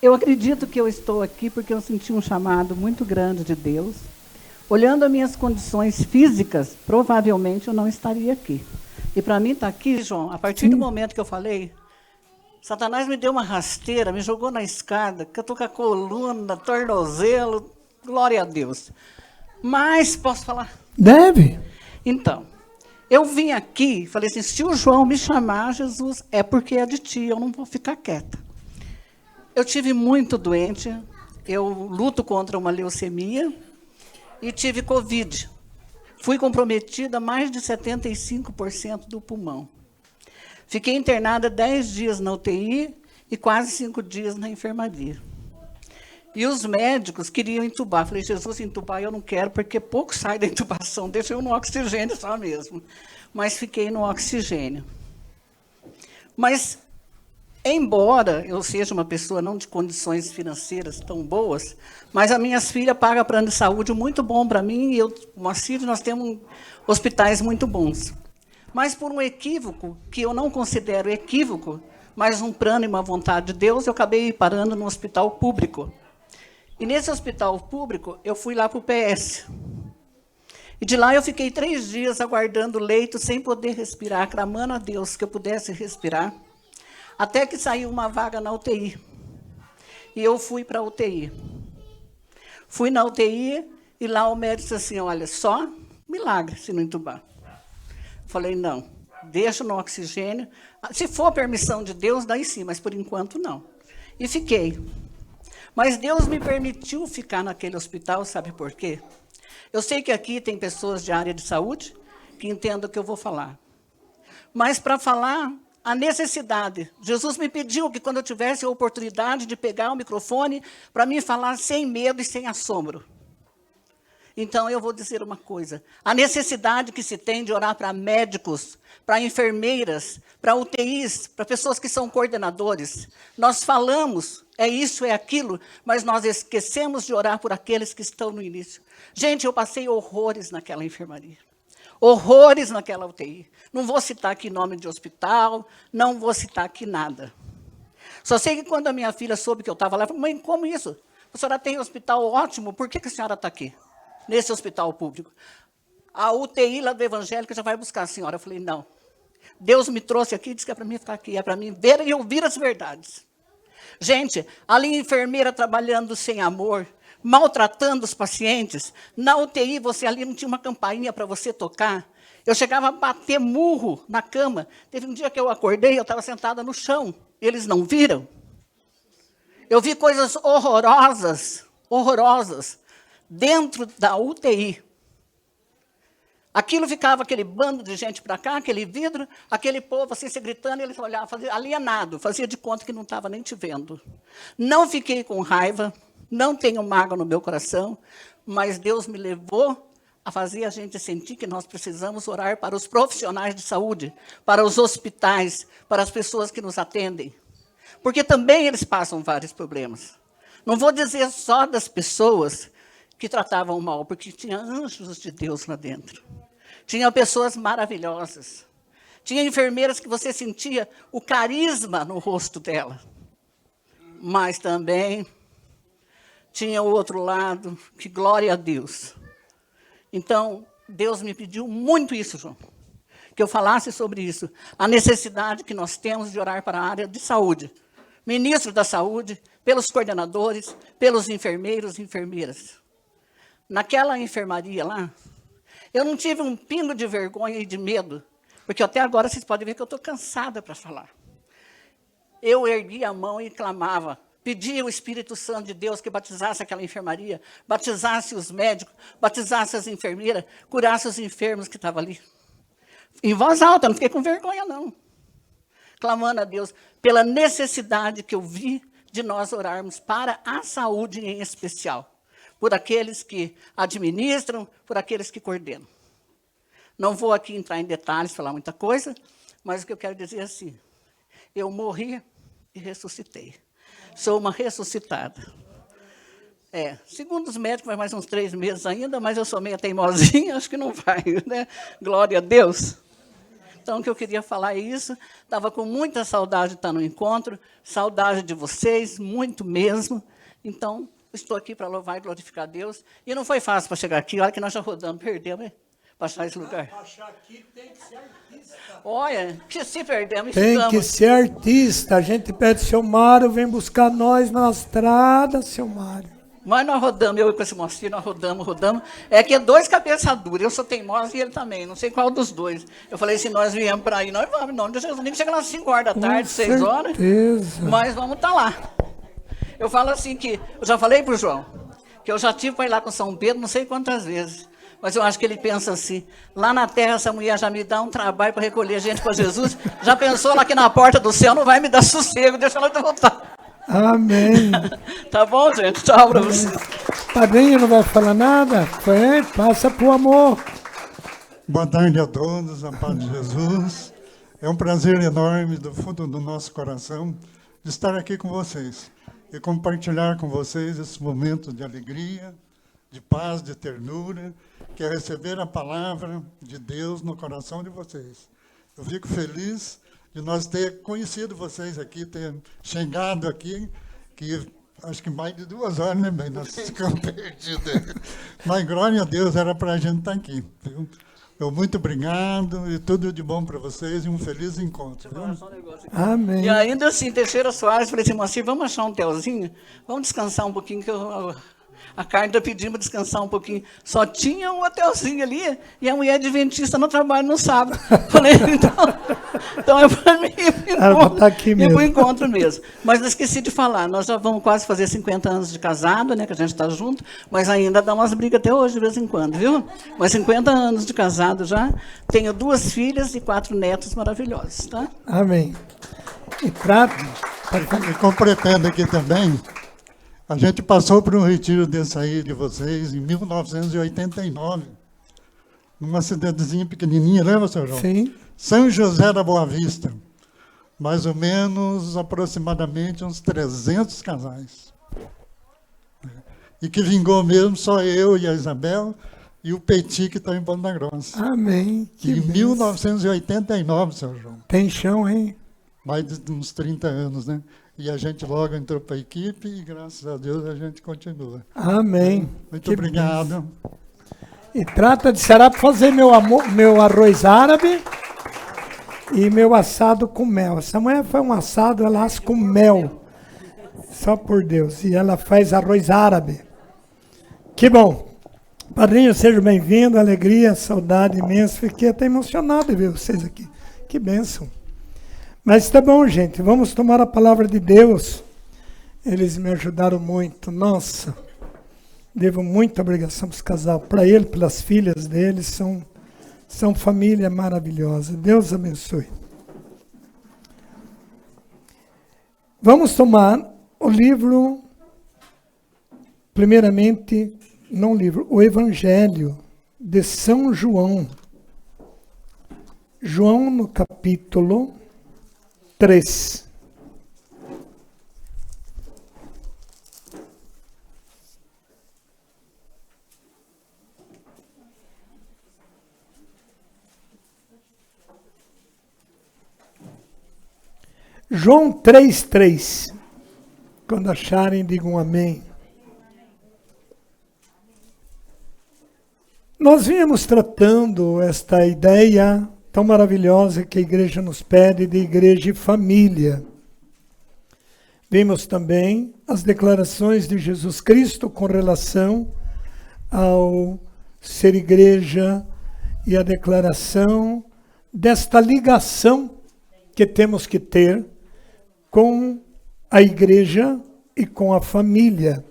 Eu acredito que eu estou aqui porque eu senti um chamado muito grande de Deus. Olhando as minhas condições físicas, provavelmente eu não estaria aqui. E para mim estar aqui, João, a partir do momento que eu falei, Satanás me deu uma rasteira, me jogou na escada, que eu estou com a coluna, tornozelo, glória a Deus. Mas, posso falar? Deve. Então, eu vim aqui, falei assim, se o João me chamar, Jesus, é porque é de ti, eu não vou ficar quieta. Eu tive muito doente, eu luto contra uma leucemia e tive Covid. Fui comprometida mais de 75% do pulmão. Fiquei internada 10 dias na UTI e quase 5 dias na enfermaria. E os médicos queriam entubar. Falei, Jesus, entubar eu não quero, porque pouco sai da intubação, deixa eu no oxigênio só mesmo. Mas fiquei no oxigênio. Mas, embora eu seja uma pessoa não de condições financeiras tão boas, mas as minhas filhas pagam plano de saúde muito bom para mim, e eu, Moacir, nós temos hospitais muito bons. Mas por um equívoco, que eu não considero equívoco, mas um plano e uma vontade de Deus, eu acabei parando no hospital público. E nesse hospital público, eu fui lá para o PS. E de lá eu fiquei 3 dias aguardando o leito, sem poder respirar, clamando a Deus que eu pudesse respirar, até que saiu uma vaga na UTI. E eu fui para a UTI. Fui na UTI e lá o médico disse assim, olha, só milagre se não entubar. Falei, não, deixa no oxigênio. Se for permissão de Deus, daí sim, mas por enquanto não. E fiquei. Mas Deus me permitiu ficar naquele hospital, sabe por quê? Eu sei que aqui tem pessoas de área de saúde que entendem o que eu vou falar. Mas para falar a necessidade, Jesus me pediu que quando eu tivesse a oportunidade de pegar o microfone, para mim falar sem medo e sem assombro. Então, eu vou dizer uma coisa. A necessidade que se tem de orar para médicos, para enfermeiras, para UTIs, para pessoas que são coordenadores. Nós falamos, é isso, é aquilo, mas nós esquecemos de orar por aqueles que estão no início. Gente, eu passei horrores naquela enfermaria. Horrores naquela UTI. Não vou citar aqui nome de hospital, não vou citar aqui nada. Só sei que quando a minha filha soube que eu estava lá, eu falei, mãe, como isso? A senhora tem um hospital ótimo, por que a senhora está aqui? Nesse hospital público. A UTI lá do Evangélico já vai buscar a senhora. Eu falei, não. Deus me trouxe aqui e disse que é para mim ficar aqui, é para mim ver e ouvir as verdades. Gente, ali enfermeira trabalhando sem amor, maltratando os pacientes. Na UTI, você ali não tinha uma campainha para você tocar. Eu chegava a bater murro na cama. Teve um dia que eu acordei, eu estava sentada no chão. Eles não viram. Eu vi coisas horrorosas, horrorosas. Dentro da UTI. Aquilo ficava aquele bando de gente para cá, aquele vidro, aquele povo assim se gritando, e eles olhavam, fazia alienado, fazia de conta que não estava nem te vendo. Não fiquei com raiva, não tenho mágoa no meu coração, mas Deus me levou a fazer a gente sentir que nós precisamos orar para os profissionais de saúde, para os hospitais, para as pessoas que nos atendem. Porque também eles passam vários problemas. Não vou dizer só das pessoas que tratavam mal, porque tinha anjos de Deus lá dentro. Tinha pessoas maravilhosas. Tinha enfermeiras que você sentia o carisma no rosto dela. Mas também tinha o outro lado, que glória a Deus. Então, Deus me pediu muito isso, João, que eu falasse sobre isso. A necessidade que nós temos de orar para a área de saúde. Ministro da Saúde, pelos coordenadores, pelos enfermeiros e enfermeiras. Naquela enfermaria lá, eu não tive um pingo de vergonha e de medo, porque até agora vocês podem ver que eu estou cansada para falar. Eu ergui a mão e clamava, pedia ao Espírito Santo de Deus que batizasse aquela enfermaria, batizasse os médicos, batizasse as enfermeiras, curasse os enfermos que estavam ali. Em voz alta, não fiquei com vergonha, não. Clamando a Deus pela necessidade que eu vi de nós orarmos para a saúde em especial. Por aqueles que administram, por aqueles que coordenam. Não vou aqui entrar em detalhes, falar muita coisa, mas o que eu quero dizer é assim, eu morri e ressuscitei. Sou uma ressuscitada. Segundo os médicos, vai mais uns 3 meses ainda, mas eu sou meio teimosinha, acho que não vai, né? Glória a Deus. Então, o que eu queria falar é isso. Estava com muita saudade de estar no encontro, saudade de vocês, muito mesmo. Então, estou aqui para louvar e glorificar a Deus. E não foi fácil para chegar aqui, olha que nós já rodamos, perdemos, hein? Para achar esse lugar. Para achar aqui tem que ser artista. Olha, que se perdemos, Tem ficamos. que ser artista. A gente pede, seu Mário, vem buscar nós na estrada, seu Mário. Mas nós rodamos, eu e com esse mocinho, nós rodamos. É que é dois cabeças duras, eu sou teimosa e ele também, não sei qual dos dois. Eu falei, se nós viemos para aí, nós vamos, não, Jesus, nem que chega lá às 5 horas da tarde, 6 horas, mas vamos estar lá. Eu falo assim que, eu já falei para o João, que eu já tive para ir lá com São Pedro, não sei quantas vezes, mas eu acho que ele pensa assim, lá na terra essa mulher já me dá um trabalho para recolher gente para Jesus, já pensou lá que na porta do céu não vai me dar sossego, deixa ela voltar. Amém. Tá bom, gente? Tchau para vocês. Padrinho não vai falar nada? Passa pro amor. Boa tarde a todos, a paz de Jesus. É um prazer enorme do fundo do nosso coração de estar aqui com vocês e compartilhar com vocês esse momento de alegria, de paz, de ternura, que é receber a palavra de Deus no coração de vocês. Eu fico feliz de nós ter conhecido vocês aqui, ter chegado aqui, que acho que mais de 2 horas, né, bem? Nós ficamos perdidos. Mas, glória a Deus, era para a gente estar aqui, viu? Eu muito obrigado e tudo de bom para vocês e um feliz encontro. Amém. E ainda assim, Teixeira Soares, falei assim, Moacir, vamos achar um hotelzinho? Vamos descansar um pouquinho, que a Carmen está pedindo para descansar um pouquinho. Só tinha um hotelzinho ali e a mulher adventista no trabalho no sábado. Falei, então é para mim ir para o encontro mesmo. Mas eu esqueci de falar, nós já vamos quase fazer 50 anos de casado, né, que a gente está junto, mas ainda dá umas brigas até hoje, de vez em quando, viu? Mas 50 anos de casado já, tenho 2 filhas e 4 netos maravilhosos, tá? Amém. E completando aqui também, a gente passou por um retiro desse aí de vocês em 1989, numa cidadezinha pequenininha, lembra, seu João? Sim. São José da Boa Vista. Mais ou menos, aproximadamente, uns 300 casais. E que vingou mesmo só eu e a Isabel e o Petit, que está em Ponta Grossa. Amém. Em 1989, seu João. Tem chão, hein? Mais de uns 30 anos, né? E a gente logo entrou para a equipe e, graças a Deus, a gente continua. Amém. Muito obrigado. E trata de será para fazer meu arroz árabe e meu assado com mel. Essa mulher foi um assado, ela assa com mel. Só por Deus. E ela faz arroz árabe. Que bom. Padrinho, seja bem-vindo. Alegria, saudade imensa. Fiquei até emocionado de ver vocês aqui. Que bênção. Mas tá bom, gente, vamos tomar a palavra de Deus. Eles me ajudaram muito. Nossa, devo muita obrigação para esse casal. Para ele, pelas filhas deles, são família maravilhosa. Deus abençoe. Vamos tomar o livro, primeiramente, não o livro, o Evangelho de São João. João no capítulo 3. João 3:3. Quando acharem, digam amém. Nós vínhamos tratando esta ideia tão maravilhosa que a igreja nos pede de igreja e família. Vimos também as declarações de Jesus Cristo com relação ao ser igreja e a declaração desta ligação que temos que ter com a igreja e com a família.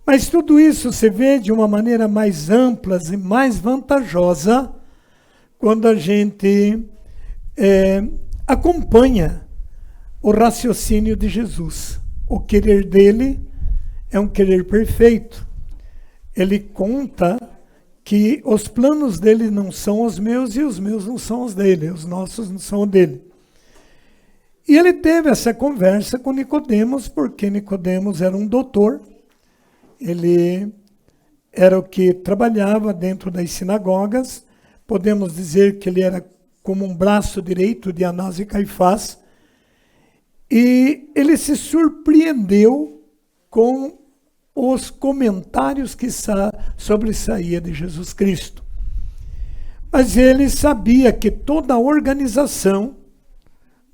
Mas tudo isso se vê de uma maneira mais ampla e mais vantajosa quando a gente acompanha o raciocínio de Jesus. O querer dele é um querer perfeito. Ele conta que os planos dele não são os meus e os meus não são os dele, os nossos não são os dele. E ele teve essa conversa com Nicodemos, porque Nicodemos era um doutor. Ele era o que trabalhava dentro das sinagogas. Podemos dizer que ele era como um braço direito de Anás e Caifás, e ele se surpreendeu com os comentários que sobressaía de Jesus Cristo. Mas ele sabia que toda a organização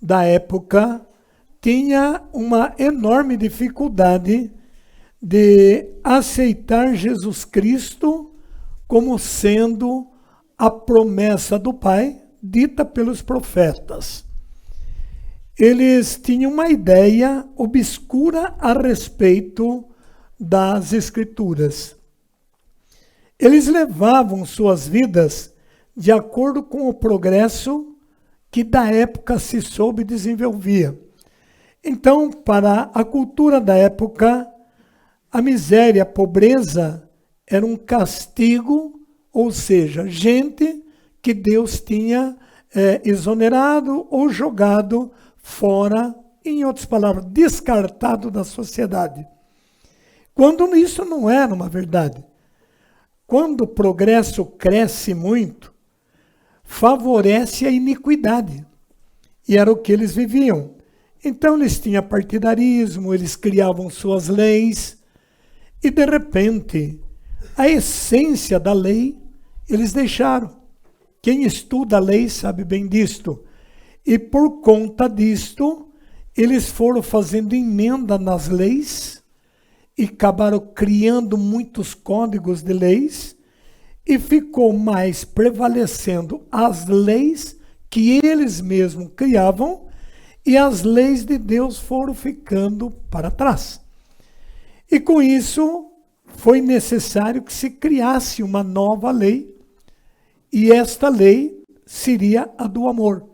da época tinha uma enorme dificuldade de aceitar Jesus Cristo como sendo a promessa do Pai dita pelos profetas. Eles tinham uma ideia obscura a respeito das Escrituras. Eles levavam suas vidas de acordo com o progresso que da época se soube desenvolvia. Então, para a cultura da época, a miséria, a pobreza era um castigo, ou seja, gente que Deus tinha exonerado ou jogado fora, em outras palavras, descartado da sociedade. Quando isso não era uma verdade. Quando o progresso cresce muito, favorece a iniquidade. E era o que eles viviam. Então eles tinham partidarismo, eles criavam suas leis, e de repente, a essência da lei, eles deixaram. Quem estuda a lei sabe bem disto. E por conta disto, eles foram fazendo emenda nas leis e acabaram criando muitos códigos de leis e ficou mais prevalecendo as leis que eles mesmos criavam e as leis de Deus foram ficando para trás. E com isso foi necessário que se criasse uma nova lei e esta lei seria a do amor.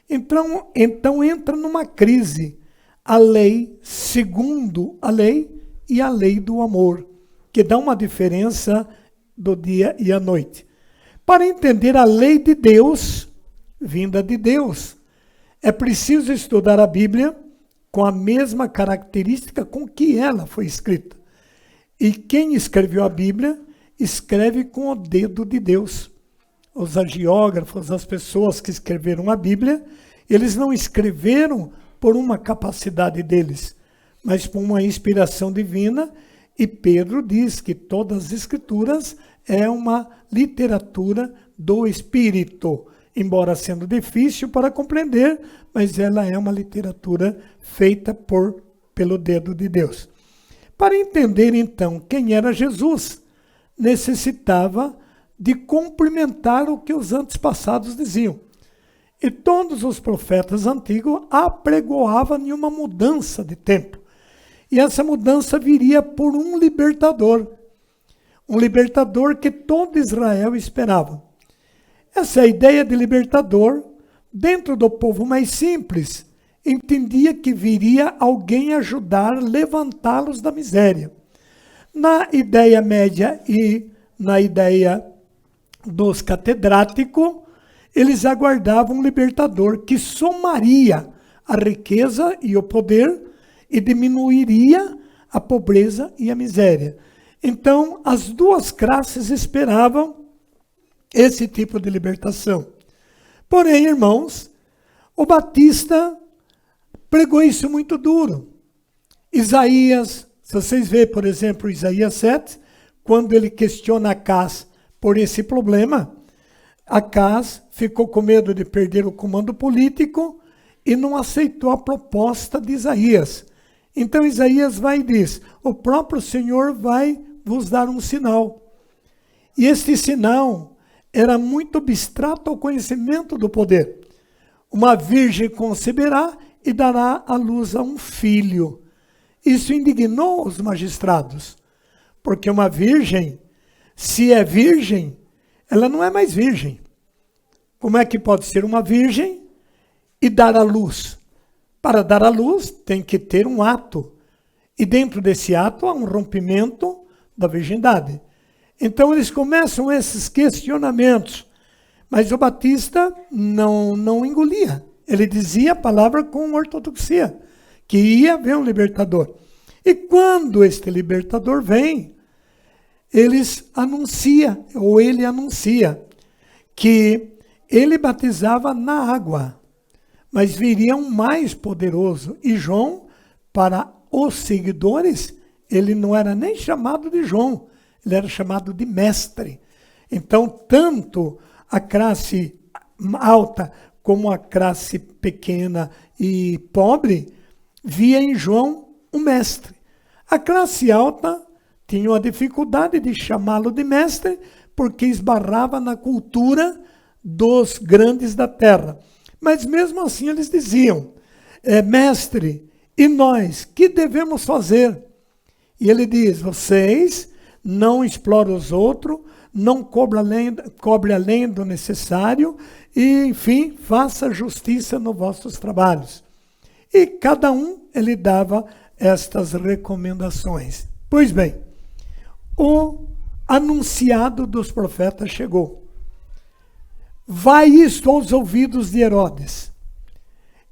Então entra numa crise a lei segundo a lei e a lei do amor, que dá uma diferença do dia e a noite. Para entender a lei de Deus, vinda de Deus, é preciso estudar a Bíblia com a mesma característica com que ela foi escrita. E quem escreveu a Bíblia, escreve com o dedo de Deus. Os agiógrafos, as pessoas que escreveram a Bíblia, eles não escreveram por uma capacidade deles, mas por uma inspiração divina. E Pedro diz que todas as Escrituras é uma literatura do Espírito, embora sendo difícil para compreender, mas ela é uma literatura feita pelo dedo de Deus. Para entender, então, quem era Jesus, necessitava de cumprimentar o que os antepassados diziam. E todos os profetas antigos apregoavam em uma mudança de tempo. E essa mudança viria por um libertador que todo Israel esperava. Essa ideia de libertador, dentro do povo mais simples, entendia que viria alguém ajudar, levantá-los da miséria. Na ideia média e na ideia dos catedráticos, eles aguardavam um libertador que somaria a riqueza e o poder e diminuiria a pobreza e a miséria. Então, as duas classes esperavam esse tipo de libertação. Porém, irmãos, o Batista pregou isso muito duro. Isaías, se vocês verem, por exemplo, Isaías 7, quando ele questiona Acás por esse problema, Acás ficou com medo de perder o comando político e não aceitou a proposta de Isaías. Então Isaías vai e diz, o próprio Senhor vai vos dar um sinal. E este sinal era muito abstrato ao conhecimento do poder. Uma virgem conceberá e dará à luz a um filho. Isso indignou os magistrados, porque uma virgem, se é virgem, ela não é mais virgem. Como é que pode ser uma virgem e dar à luz? Para dar à luz tem que ter um ato. E dentro desse ato há um rompimento da virgindade. Então eles começam esses questionamentos. Mas o Batista não engolia. Ele dizia a palavra com ortodoxia, que ia haver um libertador. E quando este libertador vem, ele anuncia que ele batizava na água, mas viria um mais poderoso. E João, para os seguidores, ele não era nem chamado de João, ele era chamado de mestre. Então, tanto a classe alta como a classe pequena e pobre via em João um mestre. A classe alta tinha a dificuldade de chamá-lo de mestre porque esbarrava na cultura dos grandes da terra. Mas mesmo assim eles diziam, mestre, e nós, que devemos fazer? E ele diz, vocês não exploram os outros, não cobre além do necessário, e, enfim, faça justiça nos vossos trabalhos. E cada um, ele dava estas recomendações. Pois bem, o anunciado dos profetas chegou. Vai isto aos ouvidos de Herodes.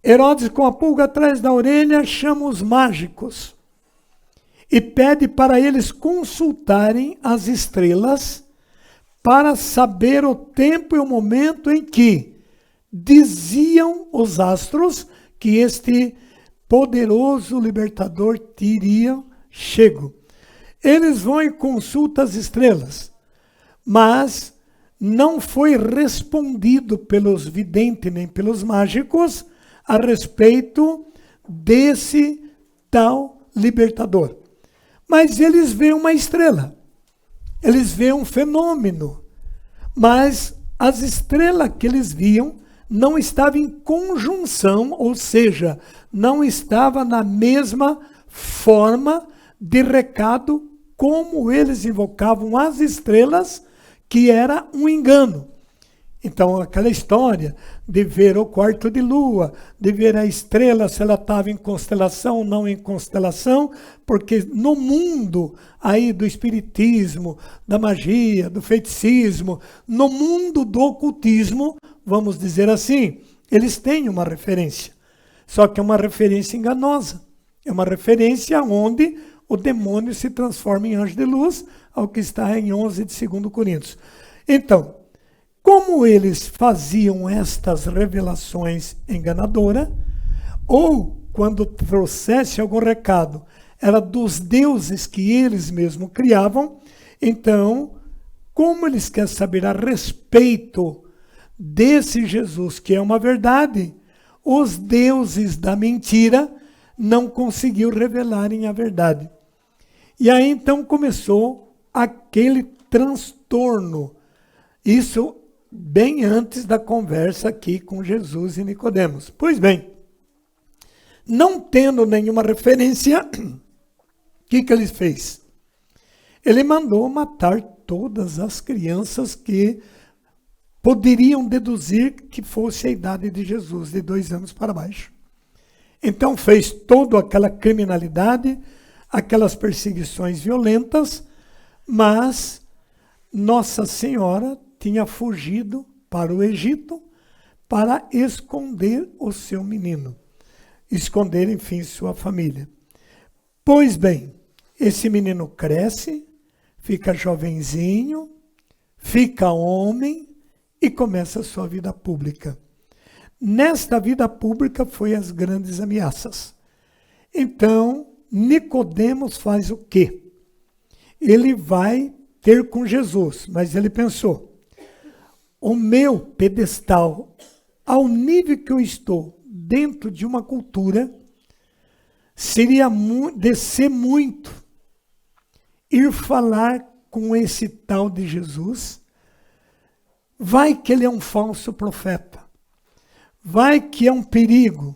Herodes, com a pulga atrás da orelha, chama os mágicos e pede para eles consultarem as estrelas para saber o tempo e o momento em que diziam os astros que este poderoso libertador teria chego. Eles vão e consultam as estrelas, mas não foi respondido pelos videntes nem pelos mágicos a respeito desse tal libertador. Mas eles veem uma estrela, eles veem um fenômeno, mas as estrelas que eles viam não estavam em conjunção, ou seja, não estava na mesma forma de recado como eles invocavam as estrelas, que era um engano. Então, aquela história de ver o quarto de lua, de ver a estrela, se ela estava em constelação ou não em constelação, porque no mundo aí do espiritismo, da magia, do feiticismo, no mundo do ocultismo, vamos dizer assim, eles têm uma referência. Só que é uma referência enganosa. É uma referência onde o demônio se transforma em anjo de luz, ao que está em 11 de 2 Coríntios. Então, como eles faziam estas revelações enganadoras, ou quando trouxesse algum recado, era dos deuses que eles mesmos criavam, então, como eles querem saber a respeito desse Jesus, que é uma verdade, os deuses da mentira não conseguiu revelarem a verdade. E aí então começou aquele transtorno. Isso bem antes da conversa aqui com Jesus e Nicodemos. Pois bem, não tendo nenhuma referência, o que ele fez? Ele mandou matar todas as crianças que poderiam deduzir que fosse a idade de Jesus, de 2 anos para baixo. Então fez toda aquela criminalidade, aquelas perseguições violentas, mas Nossa Senhora tinha fugido para o Egito para esconder o seu menino, esconder, enfim, sua família. Pois bem, esse menino cresce, fica jovenzinho, fica homem e começa a sua vida pública. Nesta vida pública foi as grandes ameaças. Então, Nicodemos faz o quê? Ele vai ter com Jesus, mas ele pensou, o meu pedestal, ao nível que eu estou dentro de uma cultura, seria descer muito, ir falar com esse tal de Jesus, vai que ele é um falso profeta, vai que é um perigo,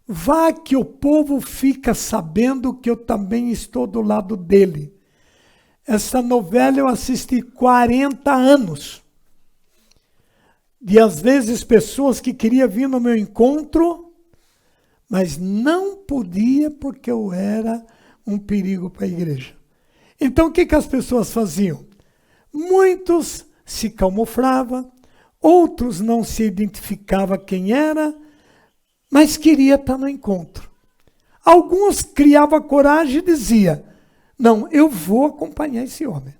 vai que o povo fica sabendo que eu também estou do lado dele. Essa novela eu assisti 40 anos. E às vezes pessoas que queriam vir no meu encontro, mas não podia porque eu era um perigo para a igreja. Então o que as pessoas faziam? Muitos se camuflavam, outros não se identificavam quem era, mas queria estar no encontro. Alguns criavam coragem e diziam, não, eu vou acompanhar esse homem.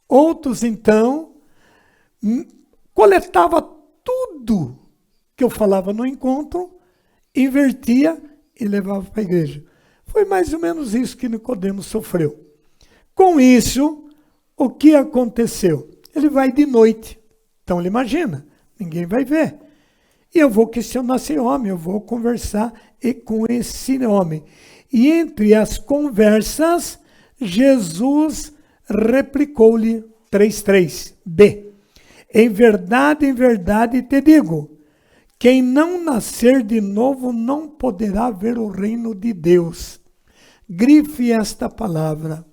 Outros, então, coletavam tudo que eu falava no encontro, invertia e levava para a igreja. Foi mais ou menos isso que Nicodemo sofreu. Com isso, o que aconteceu? Ele vai de noite. Então ele imagina, ninguém vai ver. E eu vou questionar esse homem, eu vou conversar com esse homem. E entre as conversas, Jesus replicou-lhe 3:3b. Em verdade te digo, quem não nascer de novo não poderá ver o reino de Deus. Grife esta palavra.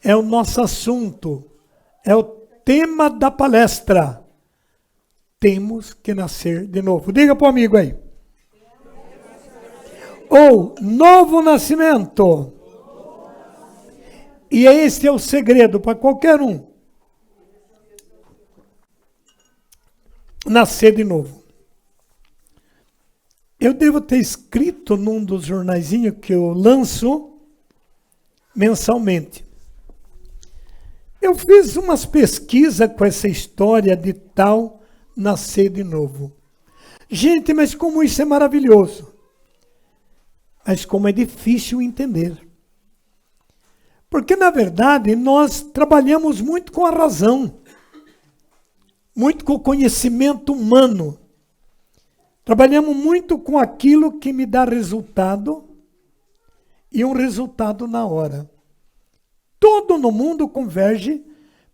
É o nosso assunto, é o tema da palestra. Temos que nascer de novo. Diga para o amigo aí. Ou novo nascimento. E esse é o segredo para qualquer um. Nascer de novo. Eu devo ter escrito num dos jornaizinhos que eu lanço mensalmente. Eu fiz umas pesquisas com essa história de tal nascer de novo. Gente, mas como isso é maravilhoso. Mas como é difícil entender. Porque, na verdade, nós trabalhamos muito com a razão. Muito com o conhecimento humano. Trabalhamos muito com aquilo que me dá resultado e um resultado na hora. Tudo no mundo converge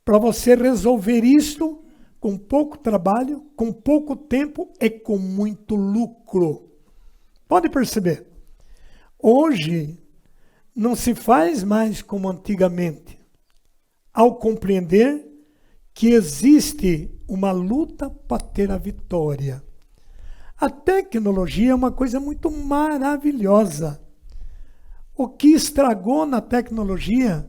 para você resolver isto com pouco trabalho, com pouco tempo e com muito lucro. Pode perceber? Hoje não se faz mais como antigamente, ao compreender que existe uma luta para ter a vitória. A tecnologia é uma coisa muito maravilhosa. O que estragou na tecnologia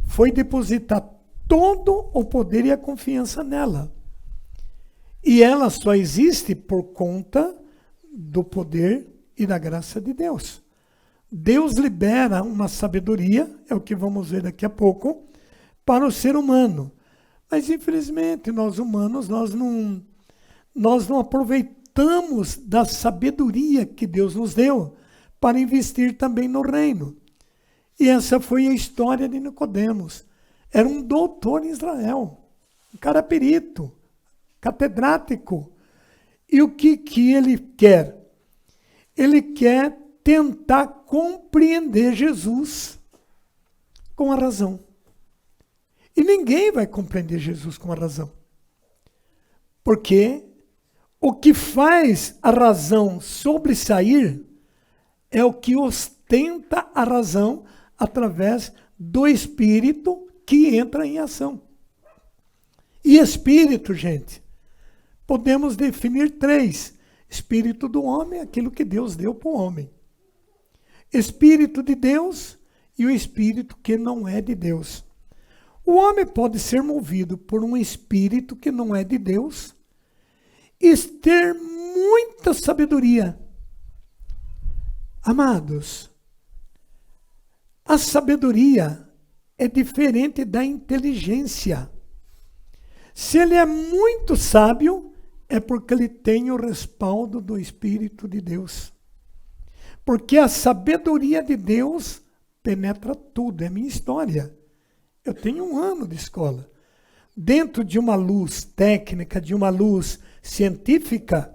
foi depositar todo o poder e a confiança nela. E ela só existe por conta do poder e da graça de Deus. Deus libera uma sabedoria, é o que vamos ver daqui a pouco, para o ser humano. Mas, infelizmente, nós humanos, nós não aproveitamos da sabedoria que Deus nos deu para investir também no reino. E essa foi a história de Nicodemos. Era um doutor em Israel, um cara perito, catedrático. E o que ele quer? Ele quer tentar compreender Jesus com a razão. E ninguém vai compreender Jesus com a razão. Porque o que faz a razão sobressair é o que ostenta a razão através do Espírito que entra em ação. E Espírito, gente, podemos definir 3. Espírito do homem, aquilo que Deus deu para o homem. Espírito de Deus e o Espírito que não é de Deus. O homem pode ser movido por um Espírito que não é de Deus e ter muita sabedoria. Amados, a sabedoria é diferente da inteligência. Se ele é muito sábio, é porque ele tem o respaldo do Espírito de Deus. Porque a sabedoria de Deus penetra tudo, é minha história. Eu tenho 1 ano de escola. Dentro de uma luz técnica, de uma luz científica,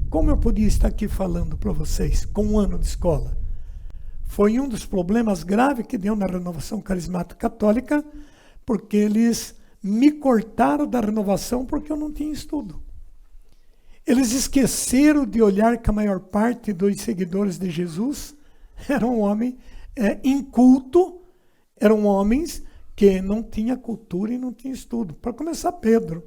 como eu podia estar aqui falando para vocês com 1 ano de escola? Foi um dos problemas graves que deu na renovação carismática católica, porque eles me cortaram da renovação porque eu não tinha estudo. Eles esqueceram de olhar que a maior parte dos seguidores de Jesus eram homens inculto, eram homens que não tinham cultura e não tinham estudo. Para começar, Pedro.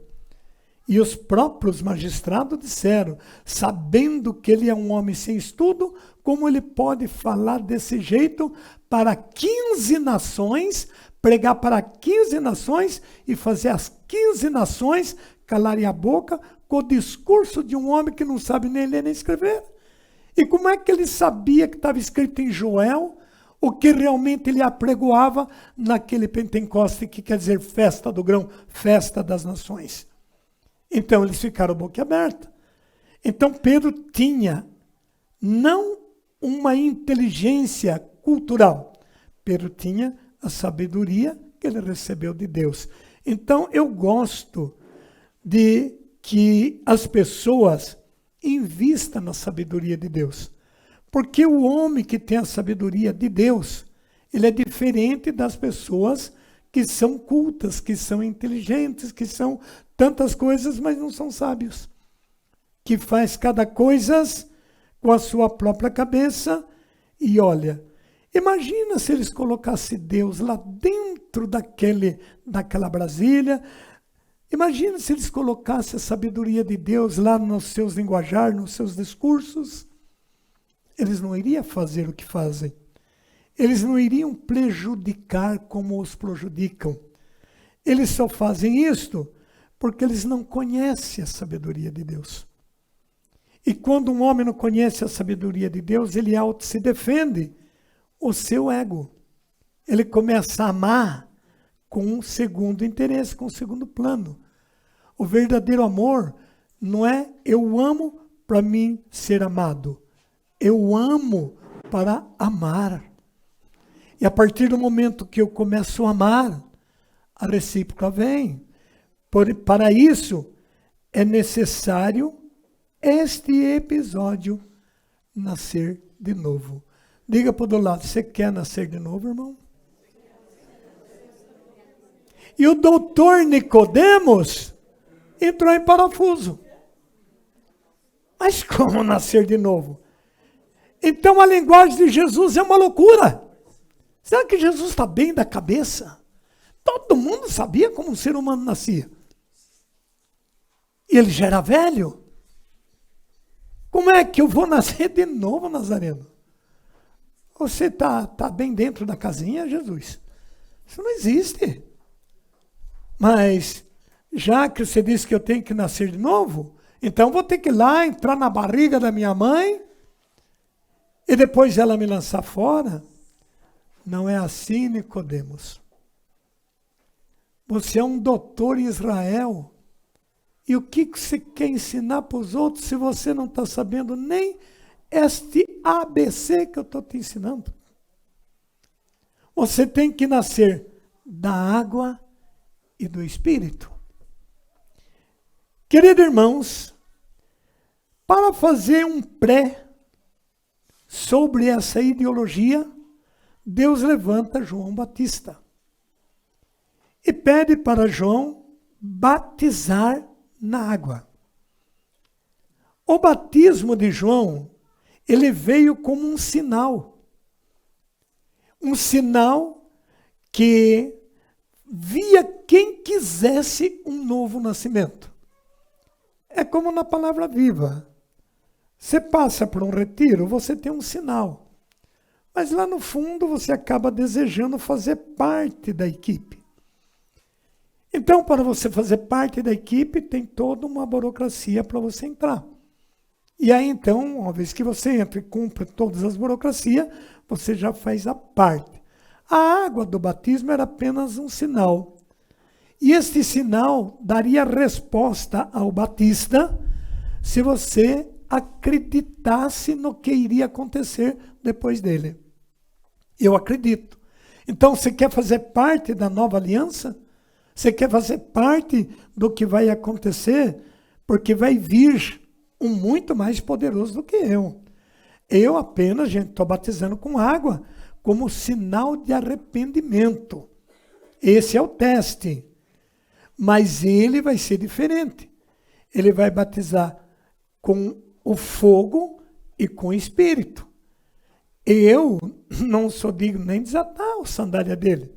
E os próprios magistrados disseram, sabendo que ele é um homem sem estudo, como ele pode falar desse jeito para 15 nações, pregar para 15 nações e fazer as 15 nações calarem a boca com o discurso de um homem que não sabe nem ler nem escrever? E como é que ele sabia que estava escrito em Joel o que realmente ele apregoava naquele Pentecoste, que quer dizer festa do grão, festa das nações? Então eles ficaram boquiabertos. Então Pedro tinha não uma inteligência cultural. Pedro tinha a sabedoria que ele recebeu de Deus. Então eu gosto de que as pessoas invistam na sabedoria de Deus. Porque o homem que tem a sabedoria de Deus, ele é diferente das pessoas que são cultas, que são inteligentes, que são tantas coisas, mas não são sábios. Que faz cada coisa com a sua própria cabeça. E olha, imagina se eles colocassem Deus lá dentro daquela Brasília. Imagina se eles colocassem a sabedoria de Deus lá nos seus linguajar, nos seus discursos. Eles não iriam fazer o que fazem. Eles não iriam prejudicar como os prejudicam. Eles só fazem isto porque eles não conhecem a sabedoria de Deus. E quando um homem não conhece a sabedoria de Deus, ele se defende o seu ego. Ele começa a amar com um segundo interesse, com um segundo plano. O verdadeiro amor não é eu amo para mim ser amado. Eu amo para amar. E a partir do momento que eu começo a amar, a recíproca vem. Para isso, é necessário este episódio nascer de novo. Diga para o do lado, você quer nascer de novo, irmão? E o doutor Nicodemos entrou em parafuso. Mas como nascer de novo? Então a linguagem de Jesus é uma loucura. Será que Jesus está bem da cabeça? Todo mundo sabia como um ser humano nascia. E ele já era velho. Como é que eu vou nascer de novo, Nazareno? Você está bem dentro da casinha, Jesus? Isso não existe. Mas, já que você disse que eu tenho que nascer de novo, então vou ter que ir lá, entrar na barriga da minha mãe, e depois ela me lançar fora. Não é assim, Nicodemos. Você é um doutor em Israel. E o que você quer ensinar para os outros se você não está sabendo nem este ABC que eu estou te ensinando? Você tem que nascer da água e do Espírito. Queridos irmãos, para fazer um pré sobre essa ideologia, Deus levanta João Batista e pede para João batizar na água. O batismo de João, ele veio como um sinal que via quem quisesse um novo nascimento. É como na palavra viva. Você passa por um retiro, você tem um sinal. Mas lá no fundo você acaba desejando fazer parte da equipe. Então, para você fazer parte da equipe, tem toda uma burocracia para você entrar. E aí, então, uma vez que você entra e cumpre todas as burocracias, você já faz a parte. A água do batismo era apenas um sinal. E este sinal daria resposta ao batista se você acreditasse no que iria acontecer depois dele. Eu acredito. Então, você quer fazer parte da nova aliança? Você quer fazer parte do que vai acontecer? Porque vai vir um muito mais poderoso do que eu. Eu apenas, gente, estou batizando com água como sinal de arrependimento. Esse é o teste. Mas ele vai ser diferente. Ele vai batizar com o fogo e com o Espírito. Eu não sou digno nem de desatar a sandália dele.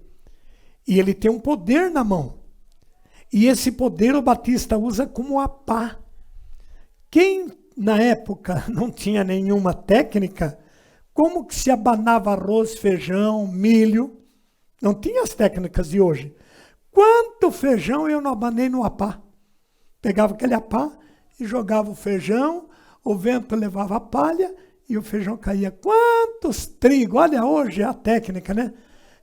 E ele tem um poder na mão. E esse poder o Batista usa como a pá. Quem na época não tinha nenhuma técnica, como que se abanava arroz, feijão, milho? Não tinha as técnicas de hoje. Quanto feijão eu não abanei no apá? Pegava aquele apá e jogava o feijão, o vento levava a palha e o feijão caía. Quantos trigo? Olha hoje a técnica, né?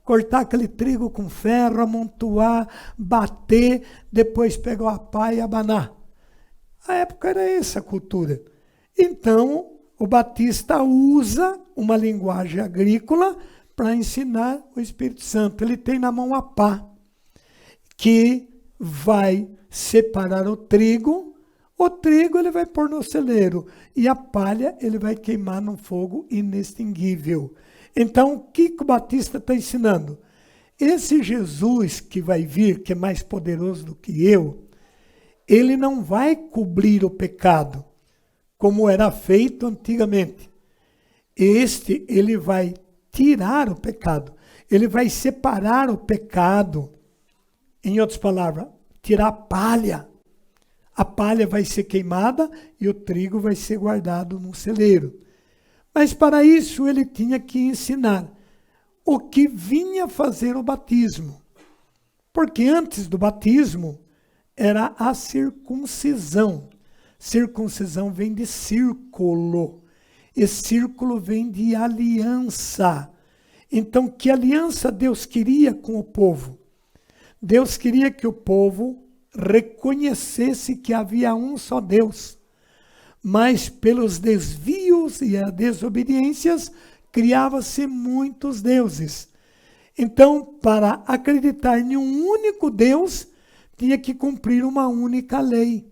Cortar aquele trigo com ferro, amontoar, bater, depois pegar o apá e abanar. A época era essa a cultura. Então, o Batista usa uma linguagem agrícola para ensinar o Espírito Santo. Ele tem na mão a pá, que vai separar o trigo ele vai pôr no celeiro, e a palha ele vai queimar num fogo inextinguível. Então, o que o Batista está ensinando? Esse Jesus que vai vir, que é mais poderoso do que eu, ele não vai cobrir o pecado, como era feito antigamente. Ele vai tirar o pecado, ele vai separar o pecado. Em outras palavras, tirar a palha. A palha vai ser queimada e o trigo vai ser guardado no celeiro. Mas para isso ele tinha que ensinar o que vinha fazer o batismo. Porque antes do batismo era a circuncisão. Circuncisão vem de círculo. E círculo vem de aliança. Então, que aliança Deus queria com o povo? Deus queria que o povo reconhecesse que havia um só Deus, mas pelos desvios e as desobediências criava-se muitos deuses. Então, para acreditar em um único Deus, tinha que cumprir uma única lei.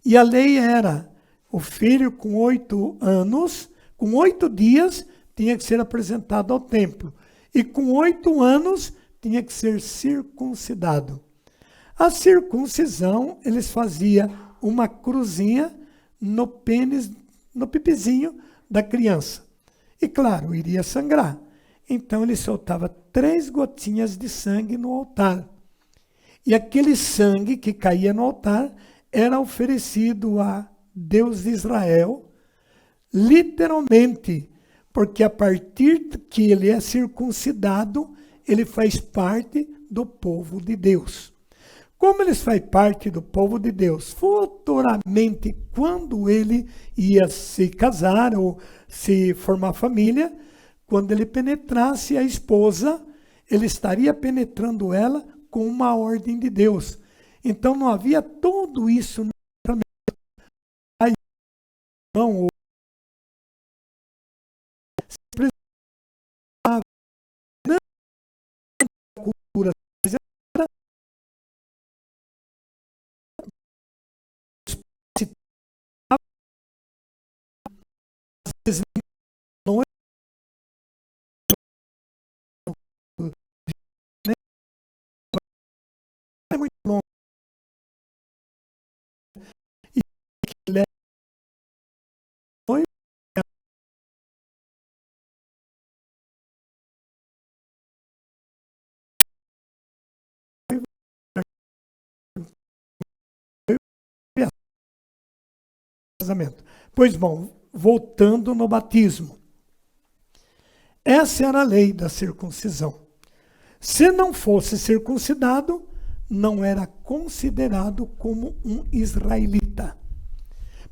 E a lei era, o filho com 8 anos, com 8 dias, tinha que ser apresentado ao templo. E com 8 anos, tinha que ser circuncidado. A circuncisão, eles faziam uma cruzinha no pênis, no pipizinho da criança. E claro, iria sangrar. Então ele soltava 3 gotinhas de sangue no altar. E aquele sangue que caía no altar era oferecido a Deus de Israel, literalmente, porque a partir que ele é circuncidado, ele faz parte do povo de Deus. Como eles fazem parte do povo de Deus, futuramente, quando ele ia se casar ou se formar família, quando ele penetrasse a esposa, ele estaria penetrando ela com uma ordem de Deus. Então não havia tudo isso no não, cultura não é muito longo. E ele é casamento. Pois bom, voltando no batismo. Essa era a lei da circuncisão. Se não fosse circuncidado, não era considerado como um israelita.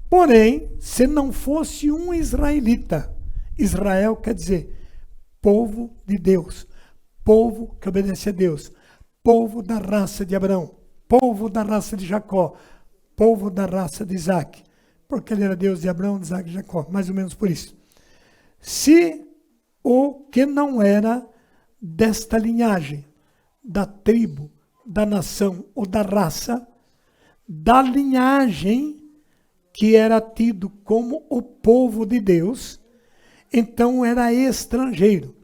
Porém, se não fosse um israelita, Israel quer dizer povo de Deus, povo que obedece a Deus, povo da raça de Abraão, povo da raça de Jacó, povo da raça de Isaac, porque ele era Deus de Abraão, de Isaac e Jacó, mais ou menos por isso. Se o que não era desta linhagem, da tribo, da nação ou da raça, da linhagem que era tido como o povo de Deus, então era estrangeiro.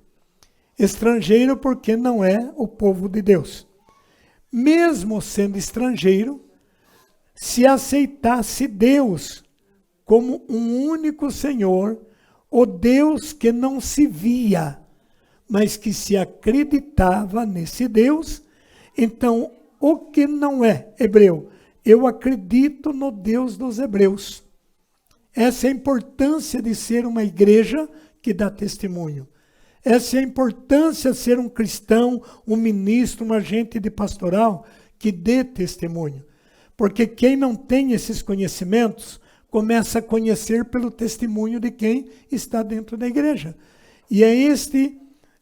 Estrangeiro porque não é o povo de Deus. Mesmo sendo estrangeiro, se aceitasse Deus como um único Senhor, o Deus que não se via, mas que se acreditava nesse Deus, então o que não é hebreu? Eu acredito no Deus dos hebreus. Essa é a importância de ser uma igreja que dá testemunho. Essa é a importância de ser um cristão, um ministro, um agente de pastoral que dê testemunho. Porque quem não tem esses conhecimentos, começa a conhecer pelo testemunho de quem está dentro da igreja. E é este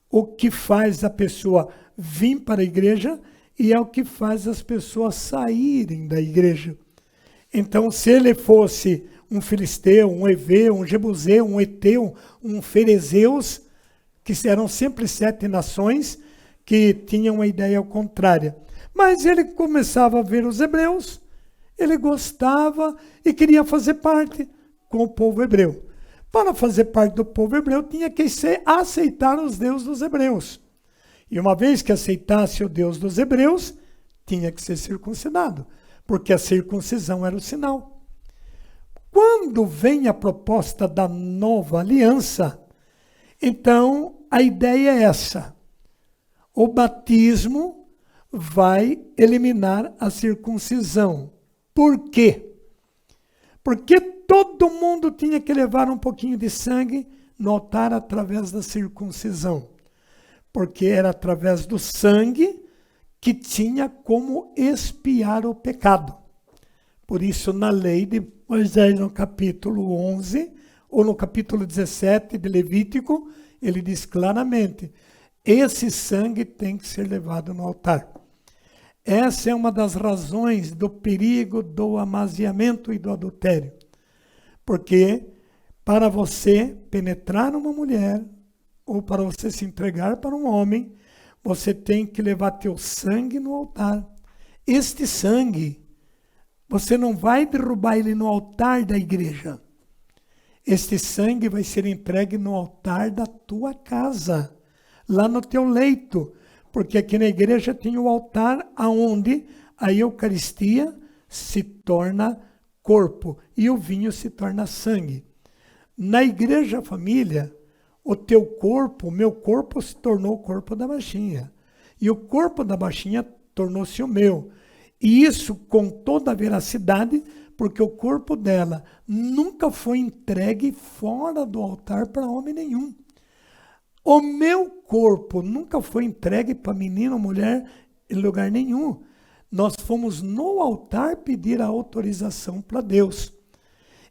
o que faz a pessoa vir para a igreja e é o que faz as pessoas saírem da igreja. Então, se ele fosse um filisteu, um heveu, um jebuseu, um eteu, um ferezeus, que eram sempre 7 nações que tinham uma ideia contrária. Mas ele começava a ver os hebreus, ele gostava e queria fazer parte com o povo hebreu. Para fazer parte do povo hebreu, tinha que aceitar os deuses dos hebreus. E uma vez que aceitasse o Deus dos hebreus, tinha que ser circuncidado, porque a circuncisão era o sinal. Quando vem a proposta da nova aliança, então a ideia é essa. O batismo vai eliminar a circuncisão. Por quê? Porque todo mundo tinha que levar um pouquinho de sangue no altar através da circuncisão. Porque era através do sangue que tinha como expiar o pecado. Por isso, na lei de Moisés, no capítulo 11, ou no capítulo 17 de Levítico, ele diz claramente, esse sangue tem que ser levado no altar. Essa é uma das razões do perigo do amaziamento e do adultério. Porque para você penetrar uma mulher, ou para você se entregar para um homem, você tem que levar teu sangue no altar. Este sangue, você não vai derrubar ele no altar da igreja. Este sangue vai ser entregue no altar da tua casa, lá no teu leito. Porque aqui na igreja tem o altar aonde a Eucaristia se torna corpo e o vinho se torna sangue. Na igreja família, o teu corpo, o meu corpo se tornou o corpo da baixinha. E o corpo da baixinha tornou-se o meu. E isso com toda a veracidade, porque o corpo dela nunca foi entregue fora do altar para homem nenhum. O meu corpo nunca foi entregue para menino ou mulher em lugar nenhum. Nós fomos no altar pedir a autorização para Deus.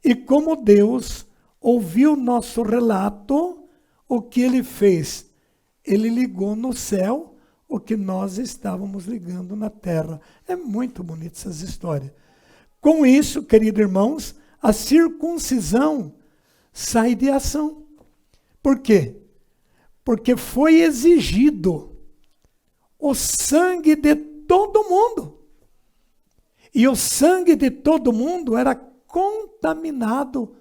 E como Deus ouviu nosso relato, o que ele fez? Ele ligou no céu o que nós estávamos ligando na terra. É muito bonita essas histórias. Com isso, queridos irmãos, a circuncisão sai de ação. Por quê? Porque foi exigido o sangue de todo mundo. E o sangue de todo mundo era contaminado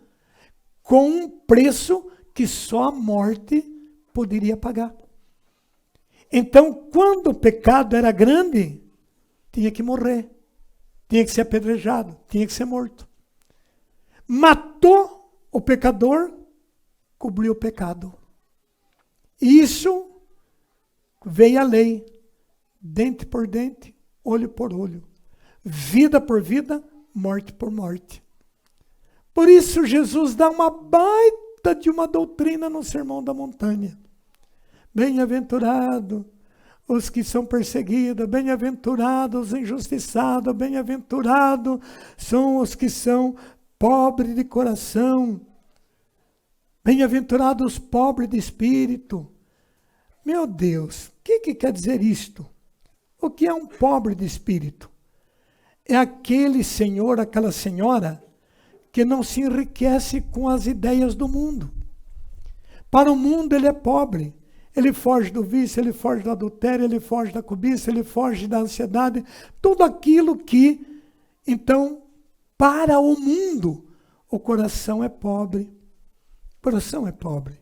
com um preço que só a morte poderia pagar. Então, quando o pecado era grande, tinha que morrer, tinha que ser apedrejado, tinha que ser morto. Matou o pecador, cobriu o pecado. Isso veio a lei, dente por dente, olho por olho, vida por vida, morte por morte. Por isso Jesus dá uma baita de uma doutrina no Sermão da Montanha. Bem-aventurado os que são perseguidos, bem-aventurados os injustiçados, bem-aventurados são os que são pobres de coração, bem-aventurados os pobres de espírito. Meu Deus, o que quer dizer isto? O que é um pobre de espírito? É aquele senhor, aquela senhora que não se enriquece com as ideias do mundo. Para o mundo ele é pobre. Ele foge do vício, ele foge do adultério, ele foge da cobiça, ele foge da ansiedade. Tudo aquilo que, então, para o mundo, o coração é pobre. O coração é pobre.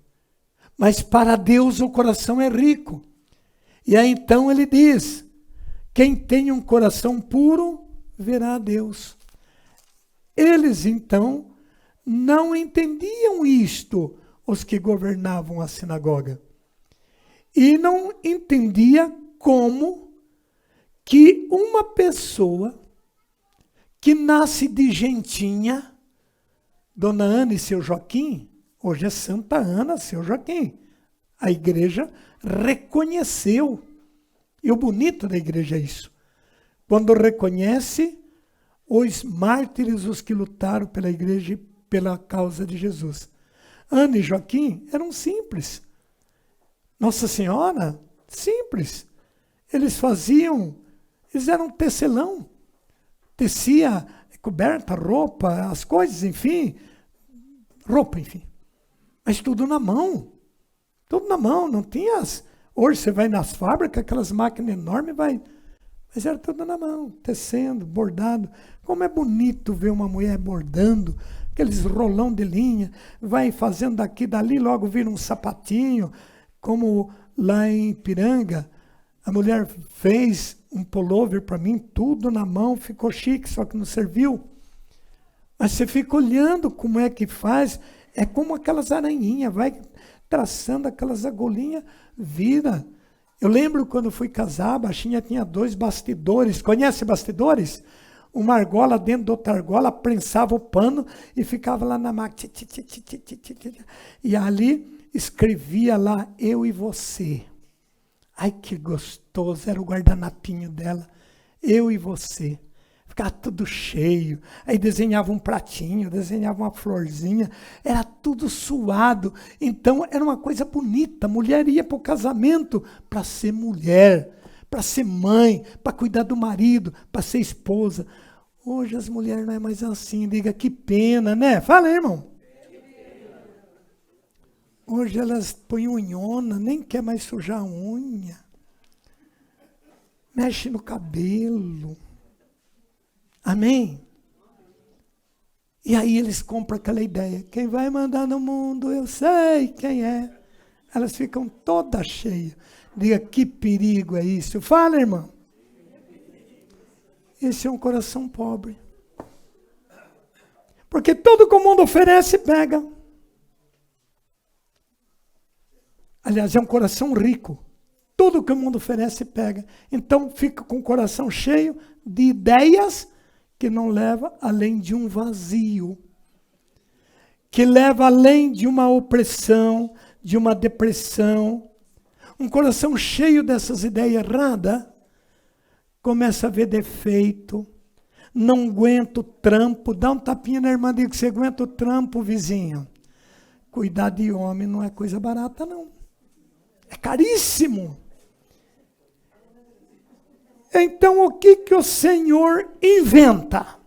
Mas para Deus o coração é rico. E aí então ele diz, quem tem um coração puro, verá a Deus. Eles então não entendiam isto, os que governavam a sinagoga. E não entendia como que uma pessoa que nasce de gentinha, Dona Ana e seu Joaquim, hoje é Santa Ana, seu Joaquim, a igreja reconheceu. E o bonito da igreja é isso. Quando reconhece os mártires, os que lutaram pela igreja e pela causa de Jesus. Ana e Joaquim eram simples. Nossa Senhora, simples. Eles eram tecelão. tecia coberta, roupa, as coisas, enfim. Roupa, enfim. Mas tudo na mão. Tudo na mão, não tinha Hoje você vai nas fábricas, aquelas máquinas enormes, mas era tudo na mão, tecendo, bordado. Como é bonito ver uma mulher bordando, aqueles rolão de linha, vai fazendo daqui, dali, logo vira um sapatinho, como lá em Ipiranga, a mulher fez um pullover para mim, tudo na mão, ficou chique, só que não serviu. Mas você fica olhando como é que faz, é como aquelas aranhinhas, vai traçando aquelas agulhinhas, vira. Eu lembro quando fui casar, a baixinha tinha 2 bastidores. Conhece bastidores? Uma argola dentro de outra argola, prensava o pano e ficava lá na máquina. E ali escrevia lá, eu e você. Ai, que gostoso, era o guardanapinho dela. Eu e você. Ficava tudo cheio. Aí desenhava um pratinho, desenhava uma florzinha. Era tudo suado. Então, era uma coisa bonita. A mulher ia para o casamento para ser mulher, para ser mãe, para cuidar do marido, para ser esposa. Hoje as mulheres não é mais assim. Diga, que pena, né? Fala aí, irmão. Hoje elas põem unhona, nem quer mais sujar a unha. Mexe no cabelo. Amém? E aí eles compram aquela ideia. Quem vai mandar no mundo, eu sei quem é. Elas ficam todas cheias. Diga, que perigo é isso. Fala, irmão. Esse é um coração pobre. Porque tudo que o mundo oferece, pega. Aliás, é um coração rico. Tudo que o mundo oferece, pega. Então, fica com o coração cheio de ideias que não leva além de um vazio, que leva além de uma opressão, de uma depressão. Um coração cheio dessas ideias erradas, começa a ver defeito, não aguenta o trampo, dá um tapinha na irmã, diga que você aguenta o trampo, vizinho. Cuidar de homem não é coisa barata, não. É caríssimo. Então, o que o Senhor inventa?